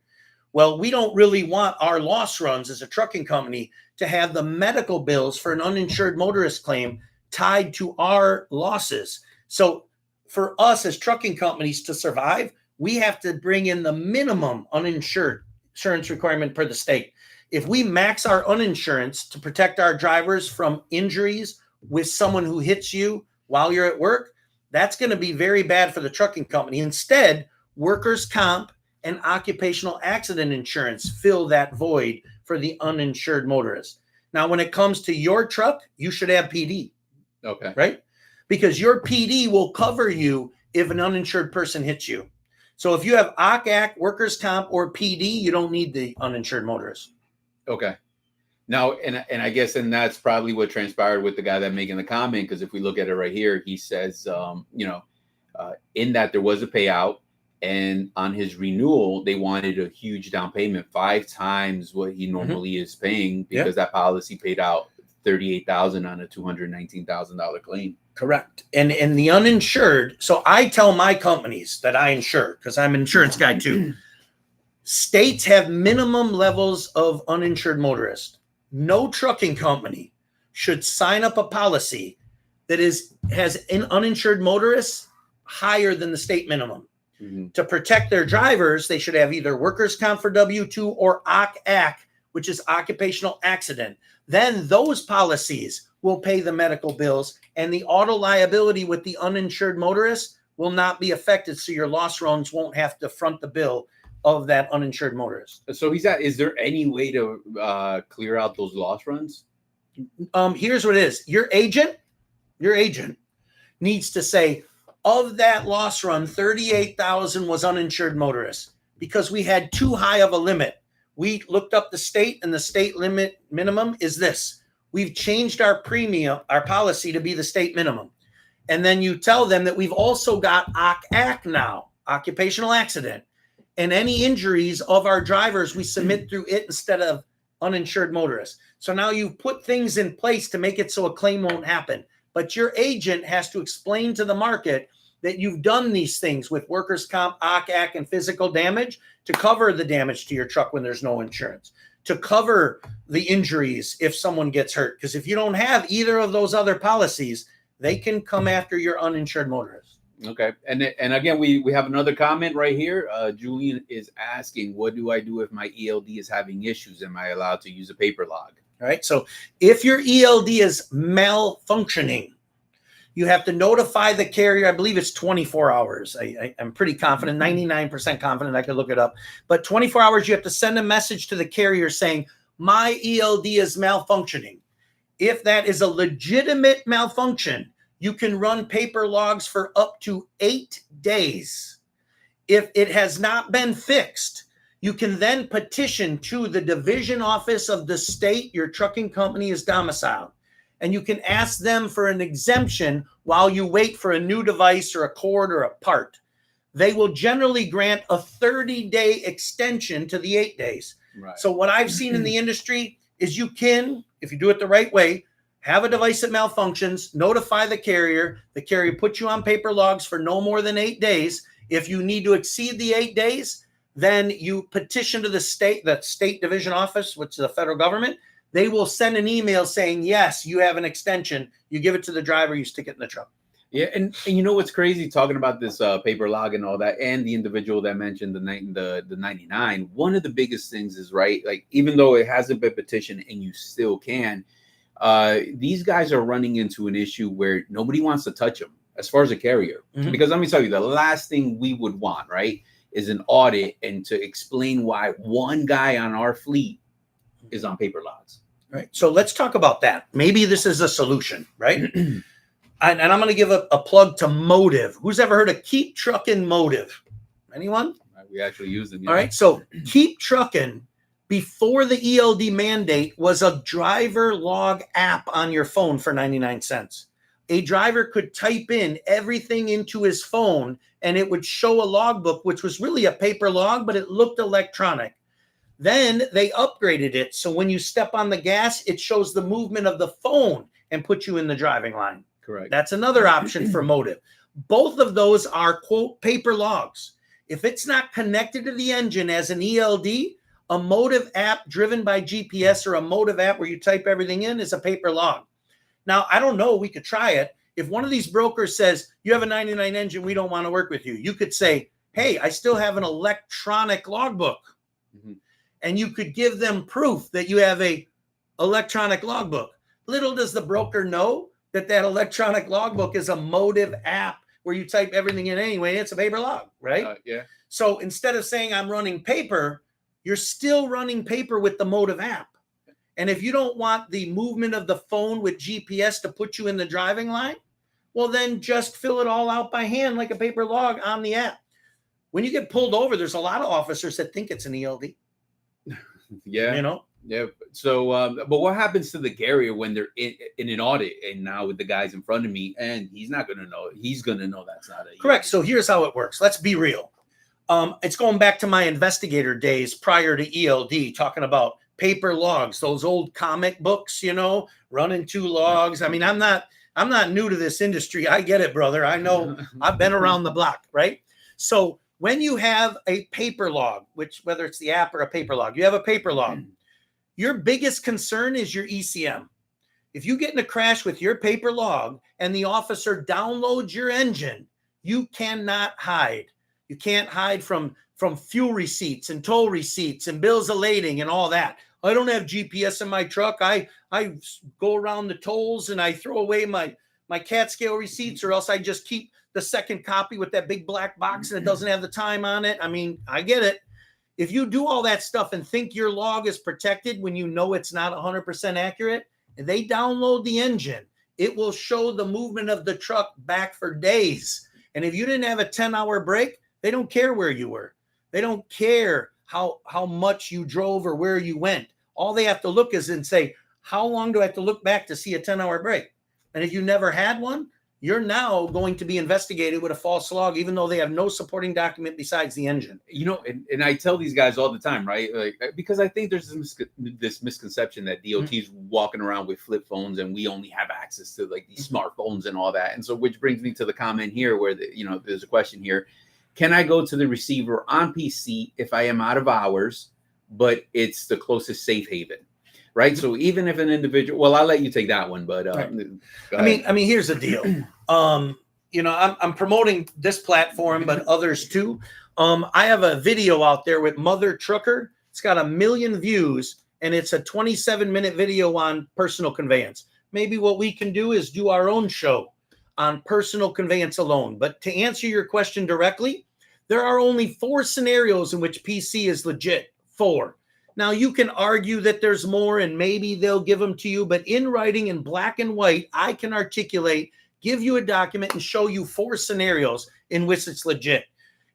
Well, we don't really want our loss runs as a trucking company to have the medical bills for an uninsured motorist claim tied to our losses. So for us as trucking companies to survive, we have to bring in the minimum uninsured insurance requirement per the state. If we max our uninsurance to protect our drivers from injuries with someone who hits you while you're at work, that's going to be very bad for the trucking company. Instead, workers' comp and occupational accident insurance fill that void for the uninsured motorist. Now, when it comes to your truck, you should have PD. Okay. Right? Because your PD will cover you if an uninsured person hits you. So if you have OCAC, workers' comp, or PD, you don't need the uninsured motorist. Okay. Now, and I guess, and that's probably what transpired with the guy that making the comment, because if we look at it right here, he says, in that there was a payout, and on his renewal, they wanted a huge down payment, 5 times what he normally is paying, because that policy paid out $38,000 on a $219,000 claim. Correct. And the uninsured, so I tell my companies that I insure, because I'm an insurance guy too. States have minimum levels of uninsured motorists. No trucking company should sign up a policy that has an uninsured motorists higher than the state minimum. To protect their drivers, they should have either workers' comp for W-2 or OCAC, which is occupational accident. Then those policies will pay the medical bills, and the auto liability with the uninsured motorist will not be affected, so your loss runs won't have to front the bill of that uninsured motorist. So is there any way to clear out those loss runs? Here's what it is. Your agent needs to say, of that loss run, 38,000 was uninsured motorists, because we had too high of a limit. We looked up the state, and the state limit minimum is this. We've changed our premium, our policy to be the state minimum. And then you tell them that we've also got OCAC now, occupational accident. And any injuries of our drivers, we submit through it instead of uninsured motorists. So now you've put things in place to make it so a claim won't happen. But your agent has to explain to the market that you've done these things with workers' comp, OCAC, and physical damage to cover the damage to your truck when there's no insurance, to cover the injuries if someone gets hurt. Because if you don't have either of those other policies, they can come after your uninsured motorist. Okay. And again, we have another comment right here. Julian is asking, what do I do if my ELD is having issues? Am I allowed to use a paper log? All right. So if your ELD is malfunctioning, you have to notify the carrier. I believe it's 24 hours. I'm pretty confident, 99% confident. I could look it up. But 24 hours, you have to send a message to the carrier saying, my ELD is malfunctioning. If that is a legitimate malfunction, you can run paper logs for up to 8 days. If it has not been fixed, You can then petition to the division office of the state your trucking company is domiciled. And you can ask them for an exemption while you wait for a new device or a cord or a part. They will generally grant a 30-day extension to the 8 days. Right. So what I've seen in the industry is you can, if you do it the right way, have a device that malfunctions, notify the carrier puts you on paper logs for no more than 8 days. If you need to exceed the 8 days, then you petition to the state division office, which is the federal government. They will send an email saying, yes, you have an extension. You give it to the driver, you stick it in the truck. Yeah, and you know what's crazy, talking about this paper log and all that, and the individual that mentioned the 99, one of the biggest things is, right, like, even though it hasn't been petitioned and you still can, these guys are running into an issue where nobody wants to touch them as far as a carrier. Mm-hmm. Because let me tell you, the last thing we would want, right, is an audit and to explain why one guy on our fleet is on paper logs. Right. So let's talk about that. Maybe this is a solution, right? And I'm going to give a plug to Motive. Who's ever heard of Keep Truckin' Motive? Anyone? We actually use them. Yeah. All right. So Keep Truckin', before the ELD mandate, was a driver log app on your phone for 99 cents. A driver could type in everything into his phone and it would show a logbook, which was really a paper log, but it looked electronic. Then they upgraded it. So when you step on the gas, it shows the movement of the phone and puts you in the driving line. Correct. That's another option for Motive. Both of those are, quote, paper logs. If it's not connected to the engine as an ELD, a Motive app driven by GPS or a Motive app where you type everything in is a paper log. Now, I don't know. We could try it. If one of these brokers says, you have a 99 engine, we don't want to work with you. You could say, hey, I still have an electronic logbook. Mm-hmm. And you could give them proof that you have a electronic logbook. Little does the broker know that electronic logbook is a Motive app where you type everything in anyway. It's a paper log, right? Yeah. So instead of saying I'm running paper, you're still running paper with the Motive app. And if you don't want the movement of the phone with GPS to put you in the driving line, well, then just fill it all out by hand like a paper log on the app. When you get pulled over, there's a lot of officers that think it's an ELD. Yeah. You know? Yeah. So, but what happens to the carrier when they're in an audit and now with the guys in front of me and he's not going to know? He's going to know that's not a correct. So here's how it works. Let's be real. It's going back to my investigator days prior to ELD, talking about paper logs, those old comic books, you know, running 2 logs. I mean, I'm not new to this industry. I get it, brother. I know. I've been around the block, right? So when you have a paper log, which whether it's the app or a paper log, you have a paper log. Your biggest concern is your ECM. If you get in a crash with your paper log and the officer downloads your engine, you cannot hide. You can't hide from fuel receipts and toll receipts and bills of lading and all that. I don't have GPS in my truck. I go around the tolls and I throw away my CAT scale receipts, or else I just keep the second copy with that big black box and it doesn't have the time on it. I mean, I get it. If you do all that stuff and think your log is protected when you know it's not 100% accurate, and they download the engine, it will show the movement of the truck back for days. And if you didn't have a 10-hour break, they don't care where you were. They don't care how much you drove or where you went. All they have to look is and say, how long do I have to look back to see a 10-hour break? And if you never had one, you're now going to be investigated with a false log, even though they have no supporting document besides the engine. You know, and I tell these guys all the time, right? Like, because I think there's this misconception that DOT's walking around with flip phones and we only have access to like these smartphones and all that. And so, which brings me to the comment here where, there's a question here. Can I go to the receiver on PC if I am out of hours, but it's the closest safe haven? Right. So even if an individual, well, I'll let you take that one, but right. I mean, here's the deal. I'm promoting this platform, but others too. I have a video out there with Mother Trucker. It's got 1 million views and it's a 27-minute video on personal conveyance. Maybe what we can do is do our own show on personal conveyance alone. But to answer your question directly, there are only 4 scenarios in which PC is legit. 4. Now, you can argue that there's more and maybe they'll give them to you, but in writing in black and white, I can articulate, give you a document and show you 4 scenarios in which it's legit.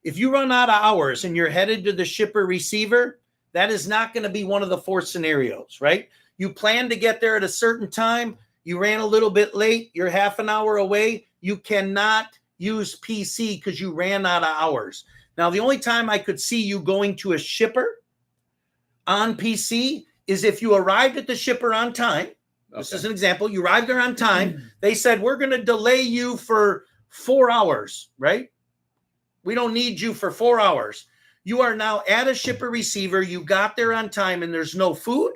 If you run out of hours and you're headed to the shipper receiver, that is not going to be one of the 4 scenarios, right? You plan to get there at a certain time. You ran a little bit late. You're half an hour away. You cannot use PC because you ran out of hours. Now, the only time I could see you going to a shipper on PC is if you arrived at the shipper on time. Okay. This is an example. You arrived there on time. They said, we're going to delay you for 4 hours, right? We don't need you for 4 hours. You are now at a shipper receiver. You got there on time and there's no food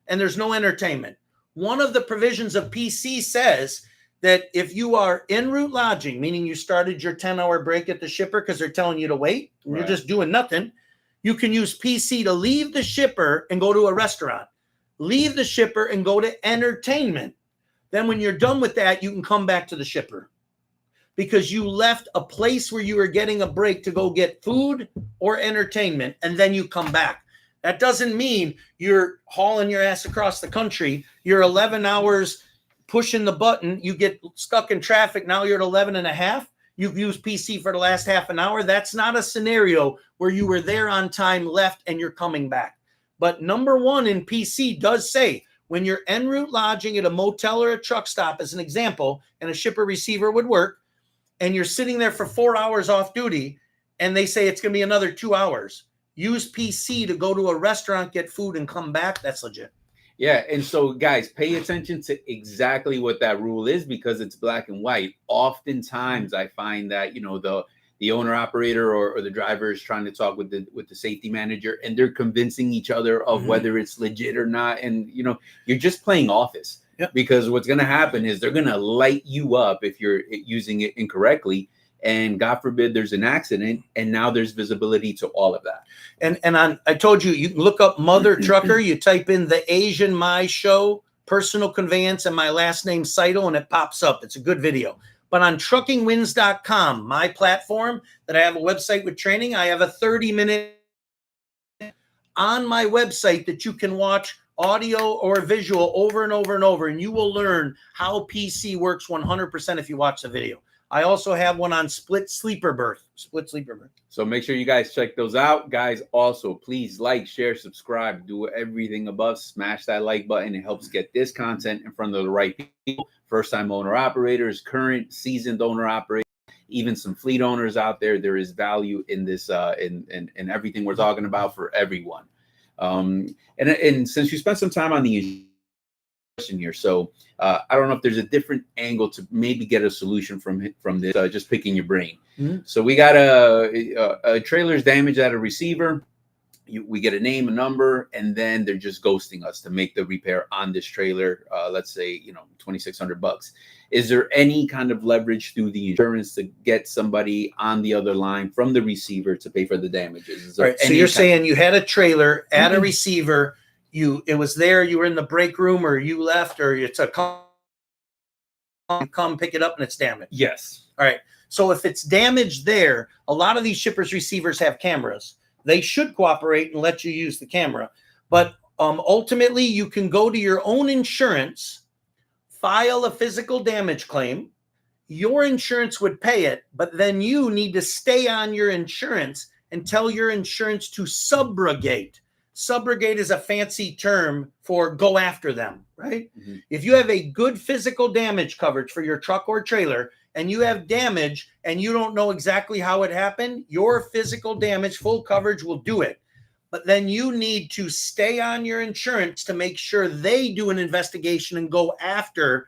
and there's no entertainment. One of the provisions of PC says that if you are en route lodging, meaning you started your 10-hour break at the shipper because they're telling you to wait, and right, you're just doing nothing, you can use PC to leave the shipper and go to a restaurant, leave the shipper and go to entertainment. Then when you're done with that, you can come back to the shipper because you left a place where you were getting a break to go get food or entertainment, and then you come back. That doesn't mean you're hauling your ass across the country. You're 11 hours pushing the button. You get stuck in traffic. Now you're at 11 and a half. You've used PC for the last half an hour. That's not a scenario where you were there on time, left, and you're coming back. But number 1 in PC does say when you're en route lodging at a motel or a truck stop, as an example, and a shipper receiver would work, and you're sitting there for 4 hours off duty, and they say it's going to be another 2 hours. Use PC to go to a restaurant, get food, and come back. That's legit. Yeah, and so guys, pay attention to exactly what that rule is because it's black and white. Oftentimes, I find that the owner operator or the driver is trying to talk with the safety manager, and they're convincing each other of whether it's legit or not. And you're just playing office. Yep. Because what's going to happen is they're going to light you up if you're using it incorrectly. And God forbid there's an accident, and now there's visibility to all of that. And I told you, you can look up Mother Trucker. You type in the Asian My Show, personal conveyance, and my last name, Seidel, and it pops up. It's a good video. But on truckingwins.com, my platform that I have a website with training, I have a 30-minute on my website that you can watch audio or visual over and over and over, and you will learn how PC works 100% if you watch the video. I also have one on split sleeper berth. So make sure you guys check those out. Guys, also, please like, share, subscribe, do everything above. Smash that like button. It helps get this content in front of the right people. First-time owner-operators, current, seasoned owner-operators, even some fleet owners out there. There is value in this, in everything we're talking about for everyone. And since you spent some time on the question here, so I don't know if there's a different angle to maybe get a solution from this, just picking your brain. So we got a trailer's damaged at a receiver. We get a name, a number, and then they're just ghosting us to make the repair on this trailer. Let's say, $2,600. Is there any kind of leverage through the insurance to get somebody on the other line from the receiver to pay for the damages? Right. So you're saying you had a trailer at a receiver, it was there, you were in the break room, or you left, or it's a come pick it up and it's damaged. Yes. All right. So if it's damaged there, a lot of these shippers receivers have cameras. They should cooperate and let you use the camera. But ultimately, you can go to your own insurance, file a physical damage claim. Your insurance would pay it, but then you need to stay on your insurance and tell your insurance to subrogate. Subrogate is a fancy term for go after them, right? If you have a good physical damage coverage for your truck or trailer, and you have damage and you don't know exactly how it happened, your physical damage, full coverage will do it. But then you need to stay on your insurance to make sure they do an investigation and go after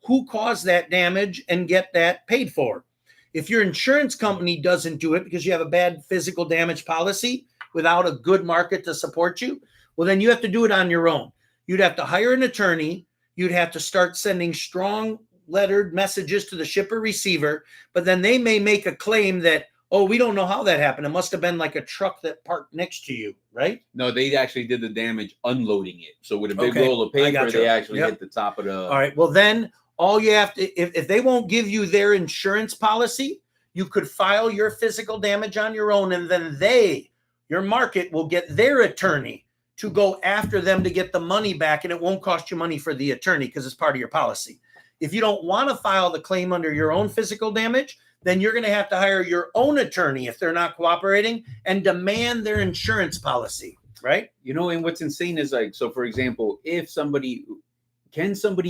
who caused that damage and get that paid for. If your insurance company doesn't do it because you have a bad physical damage policy without a good market to support you, well, then you have to do it on your own. You'd have to hire an attorney. You'd have to start sending strong lettered messages to the shipper receiver, but then they may make a claim that, oh, we don't know how that happened. It must have been like a truck that parked next to you, right? No, they actually did the damage unloading it. So with a big roll of paper, they actually hit the top of the... All right, well then all you have to, if they won't give you their insurance policy, you could file your physical damage on your own, and then your market will get their attorney to go after them to get the money back, and it won't cost you money for the attorney because it's part of your policy. If you don't want to file the claim under your own physical damage, then you're going to have to hire your own attorney if they're not cooperating and demand their insurance policy, right? You know, and what's insane is like, so for example, if somebody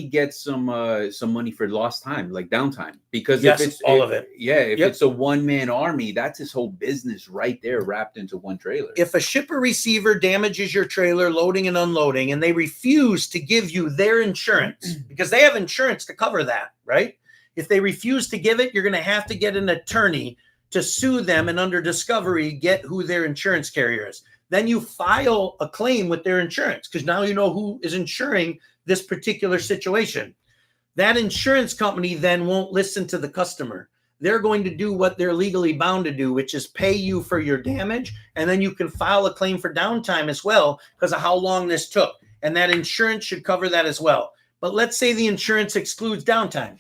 get some money for lost time, like downtime? Because yes, if it's all of it. Yeah, if it's a one-man army, that's his whole business right there wrapped into one trailer. If a shipper receiver damages your trailer loading and unloading and they refuse to give you their insurance, because they have insurance to cover that, right? If they refuse to give it, you're going to have to get an attorney to sue them and under discovery get who their insurance carrier is. Then you file a claim with their insurance because now you know who is insuring this particular situation. That insurance company then won't listen to the customer. They're going to do what they're legally bound to do, which is pay you for your damage. And then you can file a claim for downtime as well because of how long this took. And that insurance should cover that as well. But let's say the insurance excludes downtime,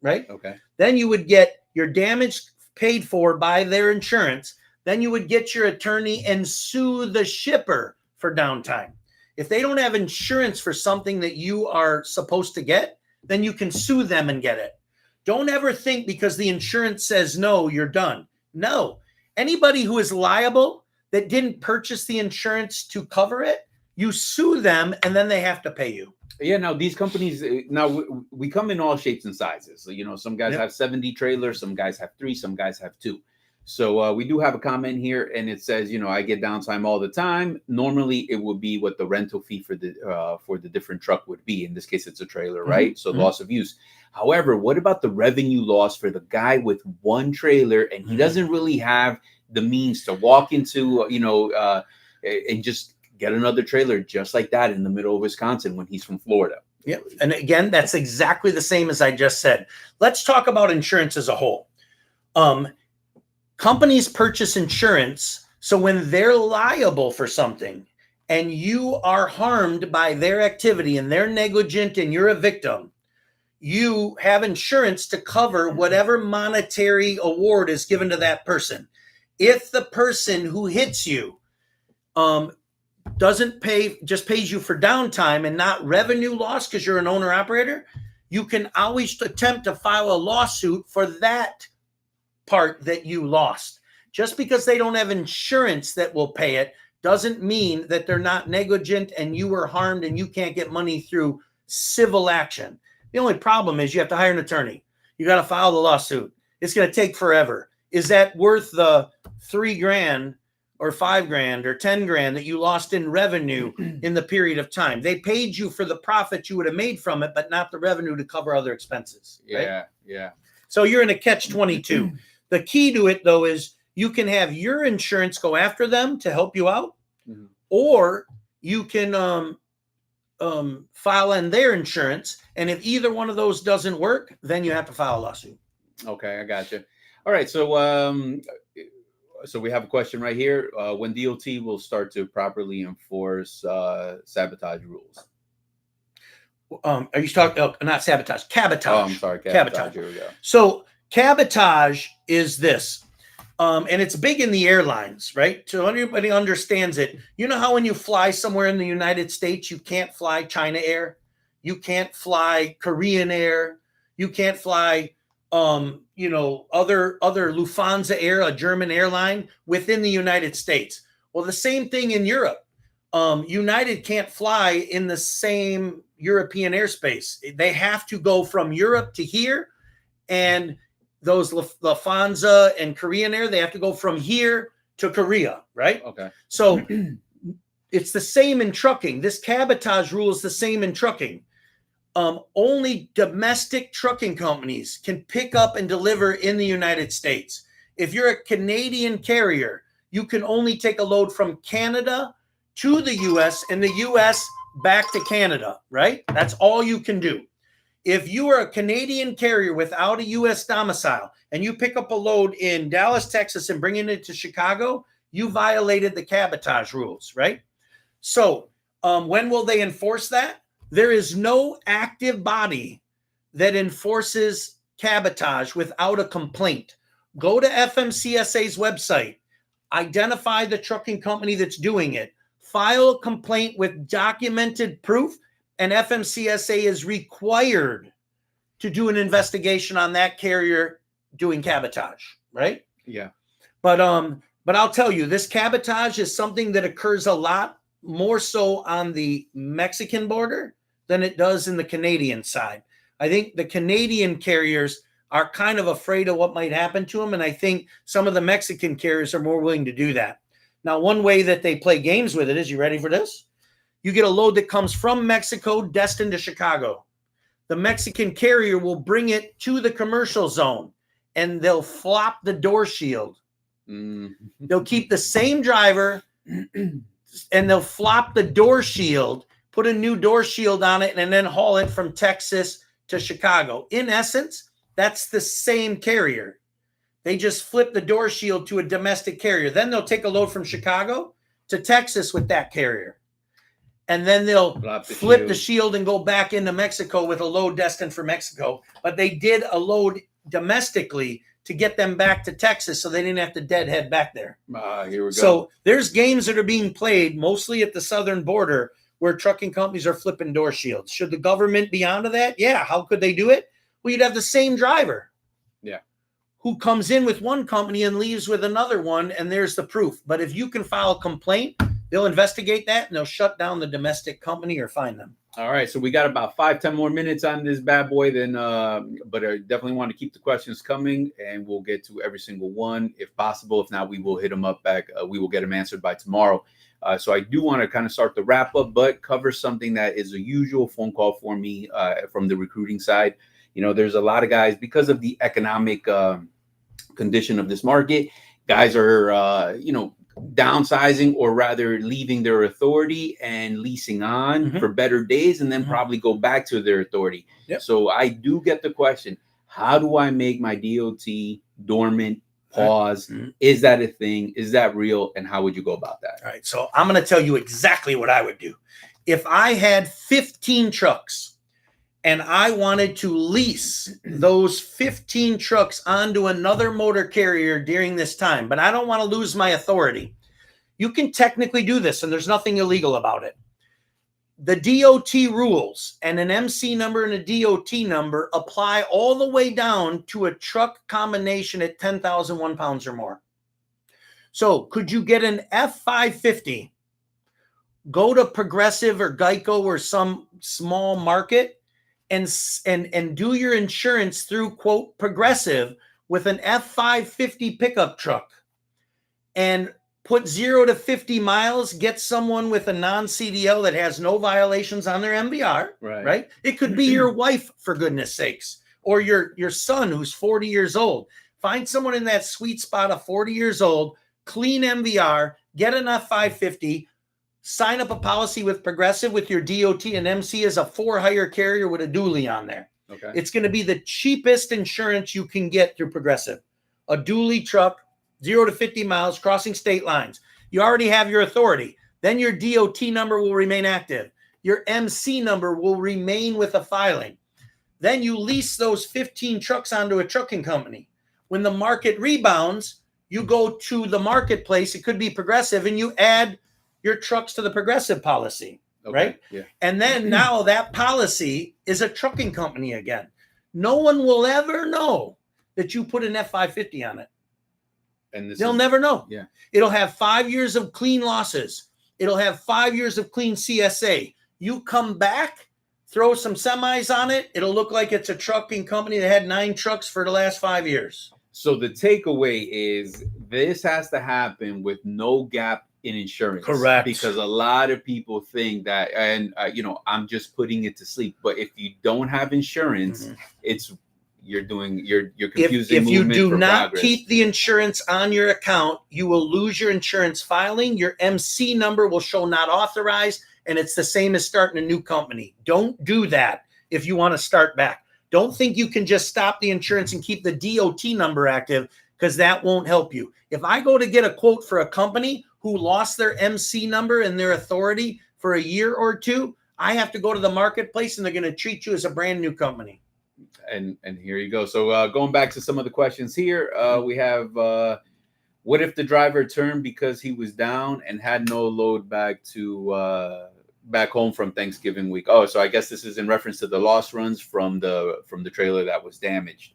right? Okay. Then you would get your damage paid for by their insurance. Then you would get your attorney and sue the shipper for downtime. If they don't have insurance for something that you are supposed to get, then you can sue them and get it. Don't ever think because the insurance says no, you're done. No. Anybody who is liable that didn't purchase the insurance to cover it, you sue them and then they have to pay you. Yeah, now these companies, now we come in all shapes and sizes. So, you know, some guys have 70 trailers, some guys have 3, some guys have 2. So we do have a comment here, and it says, you know, I get downtime all the time. Normally, it would be what the rental fee for the different truck would be. In this case, it's a trailer, right? So loss of use. However, what about the revenue loss for the guy with one trailer, and he doesn't really have the means to walk into, you know, and just get another trailer just like that in the middle of Wisconsin when he's from Florida? Yep. And again, that's exactly the same as I just said. Let's talk about insurance as a whole. Companies purchase insurance so when they're liable for something and you are harmed by their activity and they're negligent and you're a victim, you have insurance to cover whatever monetary award is given to that person. If the person who hits you doesn't pay, just pays you for downtime and not revenue loss because you're an owner operator, you can always attempt to file a lawsuit for that part that you lost. Just because they don't have insurance that will pay it doesn't mean that they're not negligent and you were harmed and you can't get money through civil action. The only problem is you have to hire an attorney. You got to file the lawsuit. It's going to take forever. Is that worth the $3,000 or $5,000 or $10,000 that you lost in revenue in the period of time? They paid you for the profit you would have made from it, but not the revenue to cover other expenses. Right? Yeah. So you're in a catch-22. The key to it, though, is you can have your insurance go after them to help you out, or you can file on their insurance. And if either one of those doesn't work, then you have to file a lawsuit. Okay, I got you. All right, so so we have a question right here. When DOT will start to properly enforce sabotage rules? Are you talking? Not sabotage, cabotage. Oh, I'm sorry, cabotage. Here we go. So cabotage is this, and it's big in the airlines, right? So everybody understands it. You know how when you fly somewhere in the United States, you can't fly China Air, you can't fly Korean Air, you can't fly, other Lufthansa Air, a German airline within the United States. Well, the same thing in Europe. United can't fly in the same European airspace. They have to go from Europe to here, and those Lufthansa and Korean Air, they have to go from here to Korea, right? Okay. So it's the same in trucking. This cabotage rule is the same in trucking. Only domestic trucking companies can pick up and deliver in the United States. If you're a Canadian carrier, you can only take a load from Canada to the U.S. and the U.S. back to Canada, right? That's all you can do. If you are a Canadian carrier without a U.S. domicile and you pick up a load in Dallas, Texas and bring it to Chicago, you violated the cabotage rules, right? So when will they enforce that? There is no active body that enforces cabotage without a complaint. Go to FMCSA's website, identify the trucking company that's doing it, file a complaint with documented proof, and FMCSA is required to do an investigation on that carrier doing cabotage, right? Yeah. But I'll tell you, this cabotage is something that occurs a lot more so on the Mexican border than it does in the Canadian side. I think the Canadian carriers are kind of afraid of what might happen to them, and I think some of the Mexican carriers are more willing to do that. Now, one way that they play games with it is, you ready for this? You get a load that comes from Mexico destined to Chicago. The Mexican carrier will bring it to the commercial zone, and they'll flop the door shield. They'll keep the same driver, and they'll flop the door shield, put a new door shield on it, and then haul it from Texas to Chicago. In essence, that's the same carrier. They just flip the door shield to a domestic carrier. Then they'll take a load from Chicago to Texas with that carrier. And then they'll flip the shield and go back into Mexico with a load destined for Mexico. But they did a load domestically to get them back to Texas so they didn't have to deadhead back there. Here we go. So there's games that are being played mostly at the southern border where trucking companies are flipping door shields. Should the government be onto that? Yeah. How could they do it? Well, you'd have the same driver. Yeah. Who comes in with one company and leaves with another one, and there's the proof. But if you can file a complaint, they'll investigate that and they'll shut down the domestic company or fine them. All right, so we got about 5-10 more minutes on this bad boy. Then, but I definitely want to keep the questions coming, and we'll get to every single one if possible. If not, we will hit them up back. We will get them answered by tomorrow. So I do want to kind of start the wrap up, but cover something that is a usual phone call for me from the recruiting side. You know, there's a lot of guys, because of the economic condition of this market, guys are, downsizing, or rather leaving their authority and leasing on for better days, and then probably go back to their authority. Yep. So I do get the question, how do I make my DOT dormant, pause? Is that a thing? Is that real? And how would you go about that? All right. So I'm going to tell you exactly what I would do. If I had 15 trucks and I wanted to lease those 15 trucks onto another motor carrier during this time, but I don't want to lose my authority, you can technically do this, and there's nothing illegal about it. The DOT rules and an MC number and a DOT number apply all the way down to a truck combination at 10,001 pounds or more. So could you get an F550, go to Progressive or Geico or some small market, and do your insurance through, quote, Progressive with an F550 pickup truck, and put 0 to 50 miles, get someone with a non-CDL that has no violations on their MVR, right? It could be your wife, for goodness sakes, or your son who's 40 years old. Find someone in that sweet spot of 40 years old, clean MVR, get an F550, sign up a policy with Progressive with your DOT and MC as a for-hire carrier with a dually on there. Okay. It's going to be the cheapest insurance you can get through Progressive. A dually truck, 0 to 50 miles, crossing state lines. You already have your authority. Then your DOT number will remain active. Your MC number will remain with a filing. Then you lease those 15 trucks onto a trucking company. When the market rebounds, you go to the marketplace, it could be Progressive, and you add your trucks to the Progressive policy, right? Yeah. And then now that policy is a trucking company again. No one will ever know that you put an F550 on it. And they'll never know. Yeah. It'll have 5 years of clean losses. It'll have 5 years of clean CSA. You come back, throw some semis on it, it'll look like it's a trucking company that had 9 trucks for the last 5 years. So the takeaway is this has to happen with no gap in insurance. Correct. Because a lot of people think that, and I'm just putting it to sleep. But if you don't have insurance, you're confusing. If you do not progress. keep the insurance on your account, you will lose your insurance filing. Your MC number will show not authorized, and it's the same as starting a new company. Don't do that if you want to start back. Don't think you can just stop the insurance and keep the DOT number active, because that won't help you. If I go to get a quote for a company who lost their MC number and their authority for a year or two, I have to go to the marketplace and they're going to treat you as a brand new company. And here you go. So going back to some of the questions here, we have, what if the driver turned because he was down and had no load back home from Thanksgiving week? Oh, so I guess this is in reference to the lost runs from the trailer that was damaged.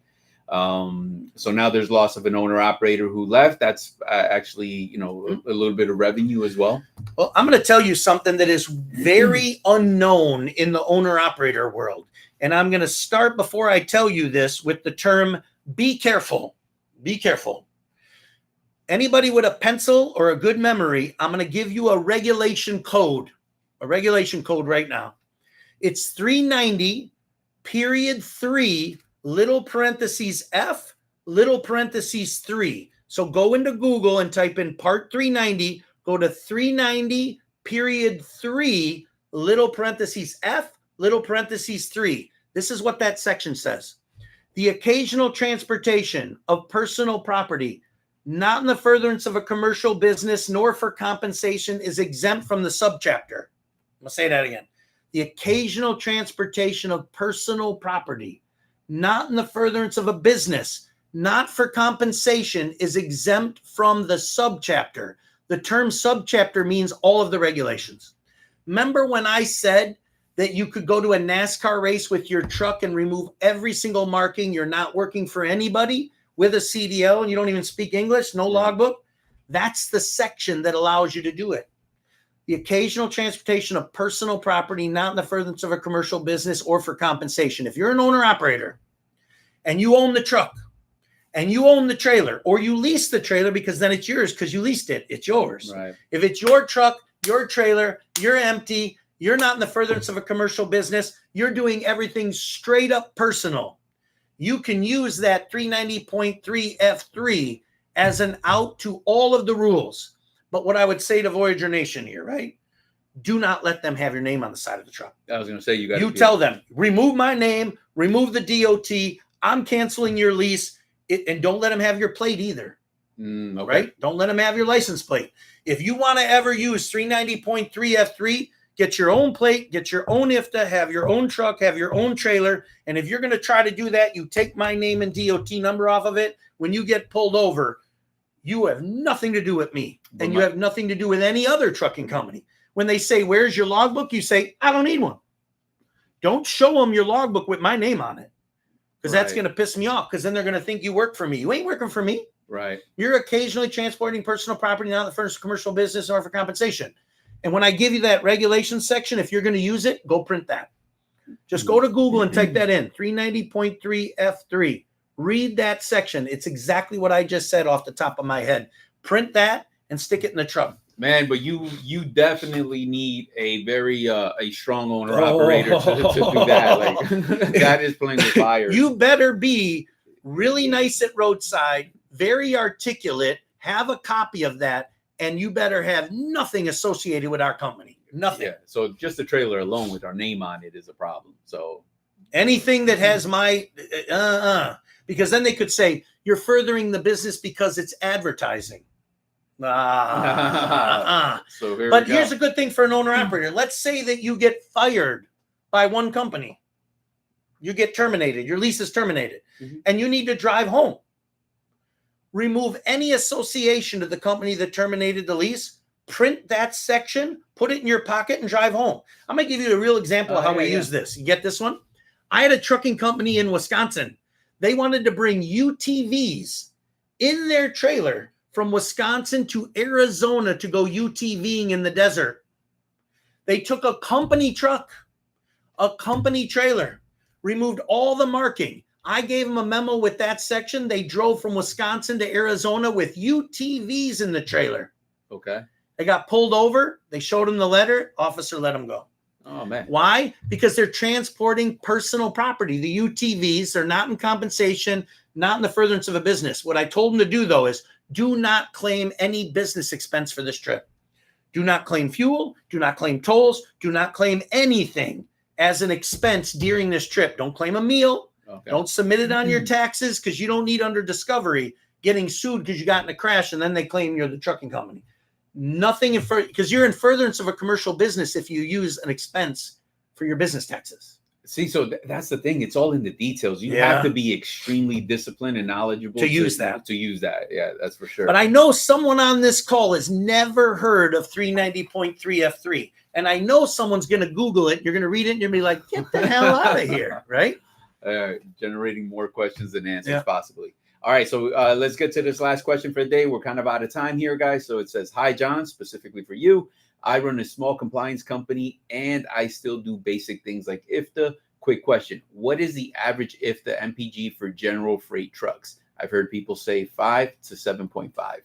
So now there's loss of an owner operator who left. That's actually, you know, a little bit of revenue as well. Well, I'm going to tell you something that is very unknown in the owner operator world. And I'm going to start before I tell you this with the term, be careful. Be careful. Anybody with a pencil or a good memory, I'm going to give you a regulation code right now. It's 390 period 3 little parentheses F little parentheses 3. So go into Google and type in part 390, go to 390 period 3 little parentheses F little parentheses 3. This is what that section says. The occasional transportation of personal property, not in the furtherance of a commercial business nor for compensation, is exempt from the subchapter. I'm going to say that again. The occasional transportation of personal property, not in the furtherance of a business, not for compensation, is exempt from the subchapter. The term subchapter means all of the regulations. Remember when I said that you could go to a NASCAR race with your truck and remove every single marking? You're not working for anybody with a CDL and you don't even speak English, no logbook. That's the section that allows you to do it. The occasional transportation of personal property, not in the furtherance of a commercial business or for compensation. If you're an owner operator and you own the truck and you own the trailer, or you lease the trailer because then it's yours because you leased it, it's yours. Right. If it's your truck, your trailer, you're empty, you're not in the furtherance of a commercial business, you're doing everything straight up personal, you can use that 390.3 F3 as an out to all of the rules. But what I would say to Voyager Nation here, right? Do not let them have your name on the side of the truck. I was going to say, you tell them, remove my name, remove the DOT, I'm canceling your lease, and don't let them have your plate either. Okay. Right? Don't let them have your license plate. If you want to ever use 390.3 F3, get your own plate, get your own IFTA, have your own truck, have your own trailer. And if you're going to try to do that, you take my name and DOT number off of it. When you get pulled over, you have nothing to do with me. And you have nothing to do with any other trucking company. When they say, where's your logbook? You say, I don't need one. Don't show them your logbook with my name on it. Because that's going to piss me off. Because then they're going to think you work for me. You ain't working for me. Right. You're occasionally transporting personal property, not in the furtherance of commercial business or for compensation. And when I give you that regulation section, if you're going to use it, go print that. Just go to Google and type that in, 390.3 F3. Read that section. It's exactly what I just said off the top of my head. Print that and stick it in the truck. Man, but you definitely need a very a strong owner operator to do that. Like that is playing with fire. You better be really nice at roadside, very articulate, have a copy of that, and you better have nothing associated with our company. Nothing. Yeah. So just the trailer alone with our name on it is a problem. So anything that has my because then they could say you're furthering the business because it's advertising. But here's a good thing for an owner operator. Let's say that you get fired by one company. You get terminated. Your lease is terminated. And you need to drive home. Remove any association to the company that terminated the lease. Print that section. Put it in your pocket and drive home. I'm going to give you a real example of how we use this. You get this one? I had a trucking company in Wisconsin. They wanted to bring UTVs in their trailer from Wisconsin to Arizona to go UTVing in the desert. They took a company truck, a company trailer, removed all the marking. I gave them a memo with that section. They drove from Wisconsin to Arizona with UTVs in the trailer. Okay. They got pulled over. They showed them the letter. Officer let them go. Oh, man. Why? Because they're transporting personal property. The UTVs are not in compensation, not in the furtherance of a business. What I told them to do, though, is do not claim any business expense for this trip. Do not claim fuel. Do not claim tolls. Do not claim anything as an expense during this trip. Don't claim a meal. Okay. Don't submit it on your taxes because you don't need under discovery getting sued because you got in a crash and then they claim you're the trucking company. Nothing because you're in furtherance of a commercial business if you use an expense for your business taxes. See, so that's the thing. It's all in the details. You have to be extremely disciplined and knowledgeable to use that. Yeah, that's for sure. But I know someone on this call has never heard of 390.3 F3. And I know someone's going to Google it. You're going to read it and you're going to be like, get the hell out of here, right? Generating more questions than answers, possibly. All right, so let's get to this last question for the day. We're kind of out of time here, guys. So it says, "Hi, John, specifically for you. I run a small compliance company, and I still do basic things like IFTA. Quick question: what is the average IFTA MPG for general freight trucks? I've heard people say 5 to 7.5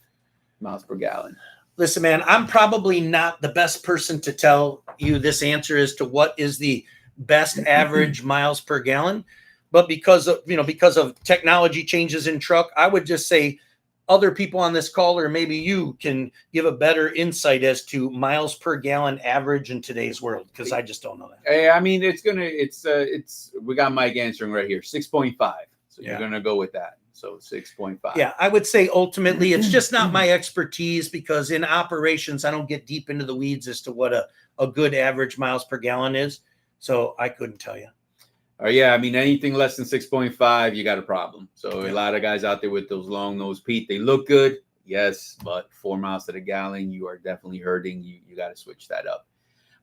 miles per gallon." Listen, man, I'm probably not the best person to tell you this answer as to what is the best average miles per gallon. But because of technology changes in truck, I would just say other people on this call, or maybe you, can give a better insight as to miles per gallon average in today's world, because I just don't know that. Hey, I mean, we got Mike answering right here, 6.5. So you're gonna go with that. So 6.5. Yeah, I would say ultimately it's just not my expertise, because in operations I don't get deep into the weeds as to what a good average miles per gallon is. So I couldn't tell you. Yeah, I mean, anything less than 6.5, you got a problem. So a lot of guys out there with those long nose Pete, they look good, yes, but 4 miles to the gallon, you are definitely hurting. You got to switch that up.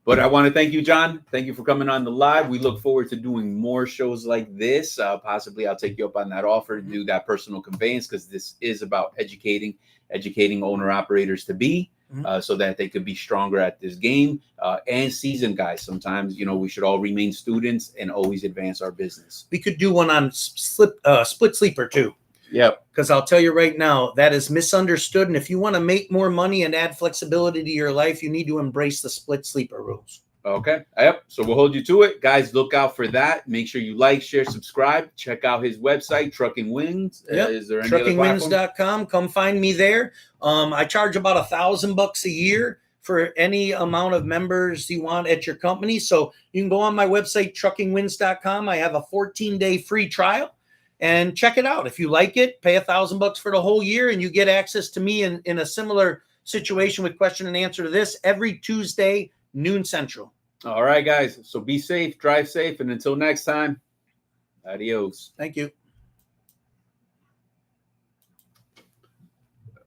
But I want to thank you, John. Thank you for coming on the live. We look forward to doing more shows like this. Possibly I'll take you up on that offer to do that personal conveyance, because this is about educating owner operators to be. So that they could be stronger at this game, and seasoned guys. Sometimes, we should all remain students and always advance our business. We could do one on split sleeper too. Yep. Because I'll tell you right now, that is misunderstood. And if you want to make more money and add flexibility to your life, you need to embrace the split sleeper rules. Okay. Yep. So we'll hold you to it. Guys, look out for that. Make sure you like, share, subscribe. Check out his website, Trucking Wins. Yep. Is there any TruckingWins.com. Come find me there. I charge about $1,000 a year for any amount of members you want at your company. So you can go on my website, TruckingWins.com. I have a 14-day free trial, and check it out. If you like it, pay $1,000 for the whole year, and you get access to me in a similar situation with question and answer to this every Tuesday, noon Central. All right, guys. So be safe, drive safe, and until next time, adios. Thank you.